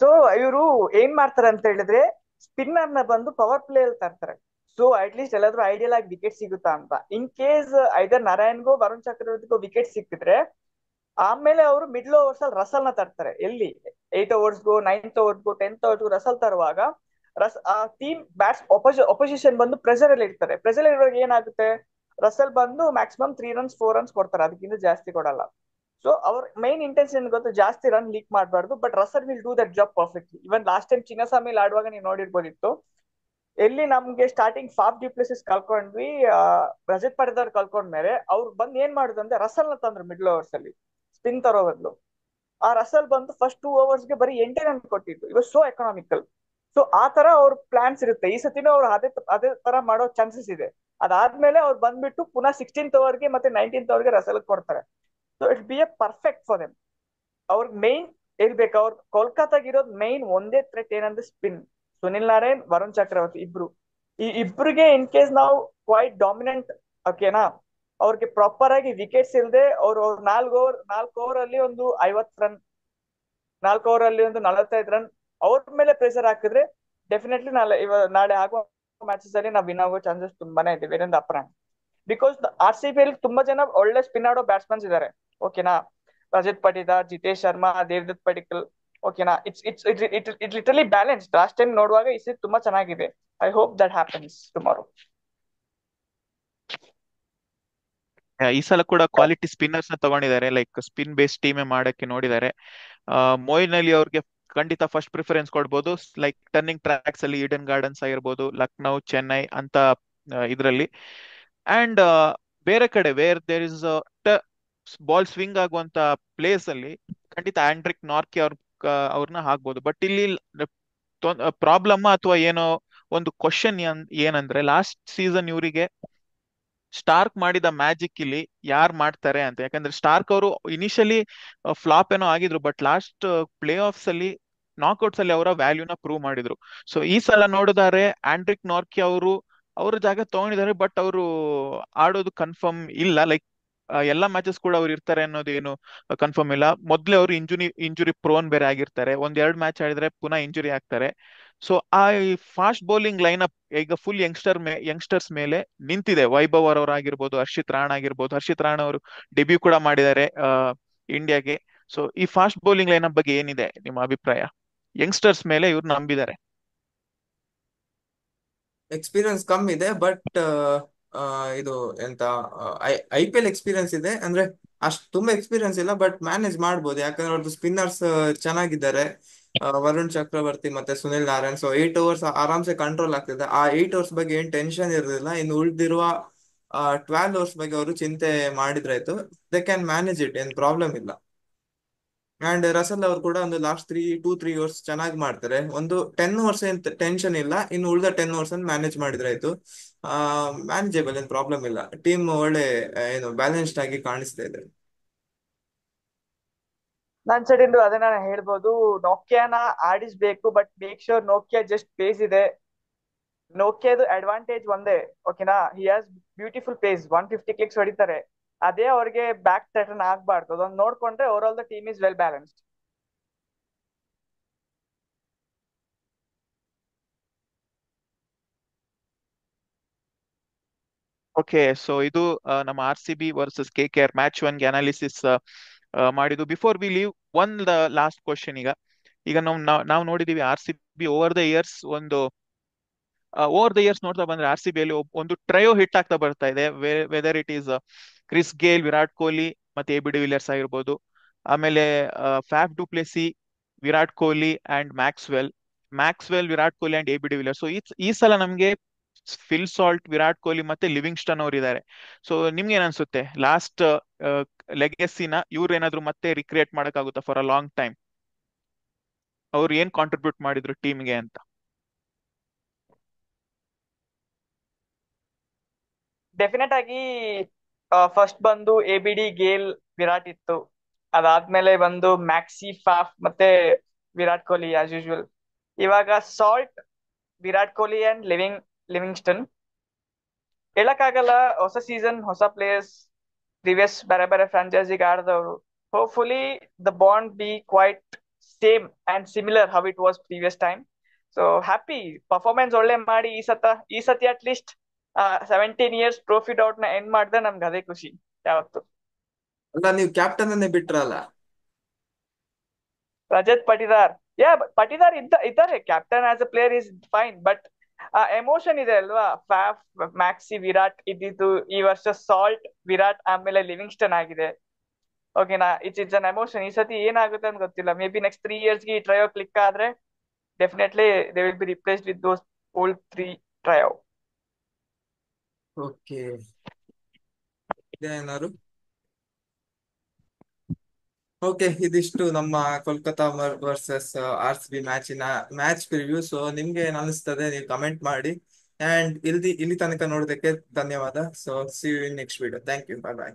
ಸೊ ಇವರು ಏನ್ ಮಾಡ್ತಾರೆ ಅಂತ ಹೇಳಿದ್ರೆ, ಸ್ಪಿನ್ನರ್ ನ ಬಂದು ಪವರ್ ಪ್ಲೇ ಅಲ್ಲಿ ತರ್ತಾರೆ. ಸೊ ಅಟ್ ಲೀಸ್ಟ್ ಎಲ್ಲಾದ್ರೂ ಐಡಿಯಲ್ ಆಗಿ ವಿಕೆಟ್ ಸಿಗುತ್ತಾ ಅಂತ. ಇನ್ ಕೇಸ್ ಐದರ್ ನಾರಾಯಣ್ಗೋ ವರುಣ್ ಚಕ್ರವರ್ತಿಗೋ ವಿಕೆಟ್ ಸಿಕ್ಕಿದ್ರೆ, ಆಮೇಲೆ ಅವರು ಮಿಡ್ಲ್ ಓವರ್ಸ್ ಅಲ್ಲಿ ರಸಲ್ ನ ತರ್ತಾರೆ. ಎಲ್ಲಿ 8 ಓವರ್ಸ್ಗೋ 9th ಓವರ್ಸ್ಗೋ 10th ಓವರ್ಸ್ಗೋ ರಸಲ್ ತರುವಾಗ ಆ ಟೀಮ್ ಒಪೋಸಿಷನ್ ಬಂದು ಪ್ರೆಷರ್ ಅಲ್ಲಿ ಇರ್ತಾರೆ. ಪ್ರೆಷರ್ ಇರುವಾಗ ಏನಾಗುತ್ತೆ, ರಸಲ್ ಬಂದು ಮ್ಯಾಕ್ಸಿಮಮ್ 3 runs 4 runs ಕೊಡ್ತಾರೆ, ಅದಕ್ಕಿಂತ ಜಾಸ್ತಿ ಕೊಡಲ್ಲ. ಸೊ ಅವ್ರ ಮೈನ್ ಇಂಟೆನ್ಷನ್ ಗೊತ್ತು, ಜಾಸ್ತಿ ರನ್ ಲೀಕ್ ಮಾಡಬಾರ್ದು. But Russell will do that job perfectly. Even last time Chinnaswamy ಆಡುವಾಗ ನೀವು ನೋಡಿರ್ಬೋದಿತ್ತು, ಎಲ್ಲಿ ನಮ್ಗೆ ಸ್ಟಾರ್ಟಿಂಗ್ ಫಾಫ್ ಡ್ಯುಪ್ಲೆಸಿಸ್ ಕಳ್ಕೊಂಡ್ವಿ, ರಜತ್ ಪಡೆದವ್ರು ಕಳ್ಕೊಂಡ್ಮೇಲೆ ಅವ್ರು ಬಂದ್ ಏನ್ ಮಾಡುದಂದ್ರೆ ರಸಲ್ ನ ತಂದ್ರು ಮಿಡ್ಲ್ ಓವರ್ಸ್ ಅಲ್ಲಿ ಸ್ಪಿನ್ ತರೋ ಬದಲು. ಆ ರಸಲ್ ಬಂದು ಫಸ್ಟ್ 2 ಓವರ್ಸ್ಗೆ ಬರೀ 8 ರನ್ ಕೊಟ್ಟಿದ್ದು. ಇವಾಗ ಸೋ ಎಕನಾಮಿಕಲ್. ಸೊ ಆ ತರ ಅವ್ರ ಪ್ಲಾನ್ಸ್ ಇರುತ್ತೆ. ಈ ಸತಿನೂ ಅವ್ರು ಅದೇ ತರ ಮಾಡೋ ಚಾನ್ಸಸ್ ಇದೆ. ಅದಾದ್ಮೇಲೆ ಅವ್ರು ಬಂದ್ಬಿಟ್ಟು ಪುನಃ 16th ಓವರ್ಗೆ ಮತ್ತೆ 19th ಓವರ್ಗೆ ರಸಲ್ ಕೊಡ್ತಾರೆ. So it be A perfect for them. ಅವ್ರಿಗೆ ಮೈನ್ ಇರ್ಬೇಕು, ಅವ್ರ ಕೋಲ್ಕತ್ತಾಗ ಇರೋದು ಮೈನ್ ಒಂದೇ ಥ್ರೆಟ್ ಏನಂದ್ರೆ ಸ್ಪಿನ್. ಸುನಿಲ್ ನಾರಾಯಣ್, ವರುಣ್ ಚಕ್ರವರ್ತಿ ಇಬ್ರು. ಈ ಇಬ್ರಿಗೆ ಇನ್ ಕೇಸ್ ನಾವು ಕ್ವೈಟ್ ಡಾಮಿನೆಂಟ್, ಓಕೆನಾ, ಅವ್ರಿಗೆ ಪ್ರಾಪರ್ ಆಗಿ ವಿಕೆಟ್ಸ್ ಇಲ್ಲದೆ ಅವ್ರು 4 ಓವರ್ ಅಲ್ಲಿ ಒಂದು 50 ರನ್, 4 ಓವರ್ ಅಲ್ಲಿ ಒಂದು 45 ರನ್ ಅವ್ರ ಮೇಲೆ ಪ್ರೆಷರ್ ಹಾಕಿದ್ರೆ ಡೆಫಿನೆಟ್ಲಿ ನಾಳೆ ಆಗುವ ಮ್ಯಾಚಸ್ ಅಲ್ಲಿ ನಾವು ವಿನ್ ಆಗೋ ಚಾನ್ಸಸ್ ತುಂಬಾನೇ ಇದೆ ವೀರೇಂದ್ರ ಅಪರಾಣ್. ಬಿಕಾಸ್ ಆರ್ ಸಿ ಬಿ ಅಲ್ಲಿ ತುಂಬಾ ಜನ ಒಳ್ಳೆ ಸ್ಪಿನ್ ಆಡೋ ಬ್ಯಾಟ್ಸ್ಮನ್ಸ್ ಇದಾರೆ, ಓಕೆನಾ. ರಜತ್ ಪಟಿದಾರ್, ಜಿತೇಶ್ ಶರ್ಮಾ, ದೇವದತ್ ಪಡಿಕಲ್, ಓಕೆನಾ. It literally balance. Last time ನೋಡುವಾಗ ಈ ಸೀಟ್ ತುಂಬಾ ಚೆನ್ನಾಗಿದೆ. I hope that happens tomorrow. ಈ ಸಲ ಕೂಡ ಕ್ವಾಲಿಟಿ ಸ್ಪಿನ್ನರ್ಸ್ ನ ತಗೊಂಡಿದ್ದಾರೆ, ಲೈಕ್ ಸ್ಪಿನ್ ಬೇಸ್ ಟೀಮೇ ಮಾಡಕ್ಕೆ ನೋಡಿದ್ದಾರೆ. ಮೊಯಿನ್ ಅಲಿ ಅವ್ರಿಗೆ ಖಂಡಿತ ಫಸ್ಟ್ ಪ್ರಿಫರೆನ್ಸ್ ಕೊಡ್ಬೋದು, ಲೈಕ್ ಟರ್ನಿಂಗ್ ಟ್ರ್ಯಾಕ್ಸ್ ಅಲ್ಲಿ ಈಡನ್ ಗಾರ್ಡನ್ಸ್ ಆಗಿರ್ಬೋದು, ಲಕ್ನೌ, ಚೆನ್ನೈ ಅಂತ ಇದರಲ್ಲಿ. ಅಂಡ್ ಬೇರೆ ಕಡೆ where there is ball swing ಆಗುವಂತ ಪ್ಲೇಸ್ ಅಲ್ಲಿ ಖಂಡಿತ ಆಂಡ್ರಿಕ್ ನಾರ್ಕಿ ಅವ್ರನ್ನ ಹಾಕ್ಬೋದು. ಬಟ್ ಇಲ್ಲಿ ಪ್ರಾಬ್ಲಮ್ ಅಥವಾ ಏನೋ ಒಂದು ಕ್ವಶನ್ ಏನಂದ್ರೆ, ಲಾಸ್ಟ್ ಸೀಸನ್ ಇವರಿಗೆ ಸ್ಟಾರ್ಕ್ ಮಾಡಿದ ಮ್ಯಾಜಿಕ್ ಇಲ್ಲಿ ಯಾರು ಮಾಡ್ತಾರೆ ಅಂತ. ಯಾಕಂದ್ರೆ ಸ್ಟಾರ್ಕ್ ಅವರು ಇನಿಷಿಯಲಿ ಫ್ಲಾಪ್ ಏನೋ ಆಗಿದ್ರು, ಬಟ್ ಲಾಸ್ಟ್ ಪ್ಲೇ ಆಫ್ಸ್ ಅಲ್ಲಿ, ನಾಕ್ಔಟ್ಸ್ ಅಲ್ಲಿ ಅವರ ವ್ಯಾಲ್ಯೂನ ಪ್ರೂವ್ ಮಾಡಿದ್ರು. ಸೊ ಈ ಸಲ ನೋಡಿದಾರೆ ಆಂಡ್ರಿಕ್ ನಾರ್ಕಿ ಅವರು ಅವ್ರ ಜಾಗ ತಗೊಂಡಿದ್ದಾರೆ, ಬಟ್ ಅವರು ಆಡೋದು ಕನ್ಫರ್ಮ್ ಇಲ್ಲ. ಲೈಕ್ ಎಲ್ಲಾ ಮ್ಯಾಚಸ್ ಕೂಡ ಅವ್ರು ಇರ್ತಾರೆ ಅನ್ನೋದು ಏನು ಕನ್ಫರ್ಮ್ ಇಲ್ಲ. ಮೊದ್ಲೇ ಅವರು ಇಂಜುರಿ ಪ್ರೋನ್ ಬೇರೆ ಆಗಿರ್ತಾರೆ, 1-2 ಮ್ಯಾಚ್ ಆಡಿದ್ರೆ ಪುನಃ ಇಂಜುರಿ ಆಗ್ತಾರೆ. ಸೊ ಆ ಫಾಸ್ಟ್ ಬೌಲಿಂಗ್ ಲೈನ್ ಅಪ್ ಈಗ ಫುಲ್ ಯಂಗ್ಸ್ಟರ್ಸ್ ಮೇಲೆ ನಿಂತಿದೆ. ವೈಭವ್ ಅವರಾಗಿರ್ಬೋದು, ಹರ್ಷಿತ್ ರಾಣಾ ಆಗಿರ್ಬೋದು. ಹರ್ಷಿತ್ ರಾಣಾ ಅವರು ಡೆಬ್ಯೂ ಕೂಡ ಮಾಡಿದ್ದಾರೆ ಇಂಡಿಯಾಗೆ. ಸೊ ಈ ಫಾಸ್ಟ್ ಬೌಲಿಂಗ್ ಲೈನ್ ಅಪ್ ಬಗ್ಗೆ ಏನಿದೆ ನಿಮ್ಮ ಅಭಿಪ್ರಾಯ? ಯಂಗ್ಸ್ಟರ್ಸ್ ಮೇಲೆ ಇವ್ರು ನಂಬಿದ್ದಾರೆ. ಎಕ್ಸ್ಪೀರಿಯನ್ಸ್ ಕಮ್ಮಿ ಇದೆ, ಬಟ್ ಇದು ಎಂತ, ಐ ಪಿ ಎಲ್ ಎಕ್ಸ್ಪೀರಿಯನ್ಸ್ ಇದೆ. ಅಂದ್ರೆ ಅಷ್ಟು ತುಂಬಾ ಎಕ್ಸ್ಪೀರಿಯನ್ಸ್ ಇಲ್ಲ, ಬಟ್ ಮ್ಯಾನೇಜ್ ಮಾಡ್ಬೋದು, ಯಾಕಂದ್ರೆ ಅವ್ರದ್ದು ಸ್ಪಿನ್ನರ್ಸ್ ಚೆನ್ನಾಗಿದ್ದಾರೆ. ವರುಣ್ ಚಕ್ರವರ್ತಿ ಮತ್ತೆ ಸುನಿಲ್ ನಾರಾಯಣ್. ಸೊ 8 ಓವರ್ಸ್ ಆರಾಮ್ಸೆ ಕಂಟ್ರೋಲ್ ಆಗ್ತಿದೆ. ಆ 8 ಓವರ್ಸ್ ಬಗ್ಗೆ ಏನ್ ಟೆನ್ಷನ್ ಇರೋದಿಲ್ಲ. ಇನ್ನು ಉಳಿದಿರುವ 12 ಓವರ್ಸ್ ಬಗ್ಗೆ ಅವರು ಚಿಂತೆ ಮಾಡಿದ್ರಾಯ್ತು. ದೇ ಕ್ಯಾನ್ ಮ್ಯಾನೇಜ್ ಇಟ್, ಏನ್ ಪ್ರಾಬ್ಲಮ್ ಇಲ್ಲ. ಅಂಡ್ ರಸಲ್ ಅವರು ಕೂಡ ಒಂದು ಲಾಸ್ಟ್ 2-3 ಓವರ್ಸ್ ಚೆನ್ನಾಗಿ ಮಾಡ್ತಾರೆ. ಒಂದು 10 ಓವರ್ಸ್ ಏನ್ ಟೆನ್ಷನ್ ಇಲ್ಲ, ಇನ್ನು ಉಳಿದ 10 ಓವರ್ಸ್ ಅನ್ನು ಮ್ಯಾನೇಜ್ ಮಾಡಿದ್ರಾಯ್ತು. ಮ್ಯಾನೇಜಬಲ್, ಏನ್ ಪ್ರಾಬ್ಲಮ್ ಇಲ್ಲ. ಟೀಮ್ ಒಳ್ಳೆ ಏನು ಬ್ಯಾಲೆನ್ಸ್ಡ್ ಆಗಿ ಕಾಣಿಸ್ತಾ ಇದೆ. ನನ್ ಸೈಡಿಂದ ಅದೇ ನಾನು ಹೇಳ್ಬೋದು, ನೋಕಿಯಾನ ಆಡಿಸ್ಬೇಕು, but make sure Nokia just pace ಇದೆ. ನೋಕಿಯಾದು ಅಡ್ವಾಂಟೇಜ್ ಒಂದೇ, ಓಕೆನಾ. He has beautiful pace, 150 clicks ಹೊಡಿತಾರೆ. ಅದೇ ಅವ್ರಿಗೆ ಬ್ಯಾಕ್ ಟರ್ನ್ ಆಗ್ಬಾರ್ದು. ಅದೊಂದು ನೋಡ್ಕೊಂಡ್ರೆ overall the team is well balanced. Okay, so ಇದು ನಮ್ಮ RCB ವರ್ಸಸ್ KKR ಮ್ಯಾಚ್ 1 ಗೆ ಅನಾಲಿಸಿಸ್ ಮಾಡಿದ್ದು. Before we leave, one last question. ಈಗ ನಾವು ನೋಡಿದೀವಿ RCB ಓವರ್ ದ ಇಯರ್ಸ್ ನೋಡ್ತಾ ಬಂದ್ರೆ RCB ಅಲ್ಲಿ ಒಂದು ಟ್ರಯೋ ಹಿಟ್ ಆಗ್ತಾ ಬರ್ತಾ ಇದೆ. Whether it is Chris Gayle, Virat Kohli ಮತ್ತೆ AB ಡಿ ವಿಲಿಯರ್ಸ್ ಆಗಿರ್ಬೋದು. ಆಮೇಲೆ Faf du Plessis, Virat Kohli and Maxwell, Virat Kohli and AB de Villiers. So ಈ ಸಲ ನಮ್ಗೆ ಫಿಲ್ ಸಾಲ್ಟ್, ವಿರಾಟ್ ಕೊಹ್ಲಿ ಮತ್ತೆ ಲಿವಿಂಗ್ಸ್ಟನ್ ಅವರು ಇದ್ದಾರೆ. ಸೊ ನಿಮ್ಗೆ ಏನ್ ಅನ್ಸುತ್ತೆ, ಲಾಸ್ಟ್ ಲೆಗೆಸಿನ ಇವ್ರು ಏನಾದ್ರು ಮತ್ತೆ ರಿಕ್ರಿಯೇಟ್ ಮಾಡಕ್ಕಾಗುತ್ತಾ ಫಾರ್ ಅ ಲಾಂಗ್ ಟೈಮ್? ಅವ್ರು ಏನ್ ಕಾಂಟ್ರಿಬ್ಯೂಟ್ ಮಾಡಿದ್ರು ಟೀಮ್ಗೆ ಅಂತ? ಡೆಫಿನೆಟ್ ಆಗಿ ಫಸ್ಟ್ ಬಂದು ABD, ಗೇಲ್, ವಿರಾಟ್ ಇತ್ತು. ಅದಾದ್ಮೇಲೆ ಬಂದು ಮ್ಯಾಕ್ಸಿ ಫಾಫ್ ಮತ್ತೆ ವಿರಾಟ್ ಕೊಹ್ಲಿ ಆಸ್ ಯೂಶುವಲ್. ಇವಾಗ Salt, Virat Kohli and Livingstone. ಹೇಳಕ್ಕಾಗಲ್ಲ, ಹೊಸ ಸೀಸನ್ ಹೊಸ ಪ್ಲೇಯರ್ಸ್, ಪ್ರಿವಿಯಸ್ ಬೇರೆ ಬೇರೆ ಫ್ರಾಂಚೈಸಿಗೆ ಆಡಿದವರು. Hopefully the bond be quite same and similar how it was previous time. So happy performance ಒಳ್ಳೆ ಮಾಡಿ ಈ ಸತಿ at least 17 years trophy doubt ನ ಎಂಡ್ ಮಾಡಿದ್ರೆ ನಮ್ಗೆ ಅದೇ ಖುಷಿ ಯಾವತ್ತು. ಅಲ್ಲ, ನೀವು ಕ್ಯಾಪ್ಟನ್ ಅನ್ನೇ ಬಿಟ್ರಲ್ಲ. ರಜತ್ ಪಟಿದಾರ್, ಪಟಿದಾರ್ ಇದ್ದಾರೆ, captain as a player is fine, but emotion ಇದೆ ಅಲ್ವಾ. ಫ್ಯಾಫ್, ಮ್ಯಾಕ್ಸಿ, ವಿರಾಟ್ ಇದ್ದಿದ್ದು, ಈ ವರ್ಷ ಸಾಲ್ಟ್, ವಿರಾಟ್, ಆಮೇಲೆ ಲಿವಿಂಗ್ಸ್ಟನ್ ಆಗಿದೆ. ಓಕೆನಾ, ಇಟ್ಸ್ ಅನ್ ಎಮೋಷನ್. ಈ ಸತಿ ಏನಾಗುತ್ತೆ ಅಂತ ಗೊತ್ತಿಲ್ಲ. ಮೇ ಬಿ ನೆಕ್ಸ್ಟ್ 3 years ಗೆ ಈ ಟ್ರಯೋ ಕ್ಲಿಕ್ ಆದ್ರೆ definitely they will be replaced with those old 3 trio. Okay, ಏನಾರು. ಓಕೆ, ಇದಿಷ್ಟು ನಮ್ಮ Kolkata versus RCB match preview. So ನಿಮ್ಗೆ ಏನ್ ಅನಿಸ್ತದೆ ನೀವು ಕಮೆಂಟ್ ಮಾಡಿ. ಅಂಡ್ ಇಲ್ಲಿ ತನಕ ನೋಡೋದಕ್ಕೆ ಧನ್ಯವಾದ. So see you in next video. Thank you, bye bye.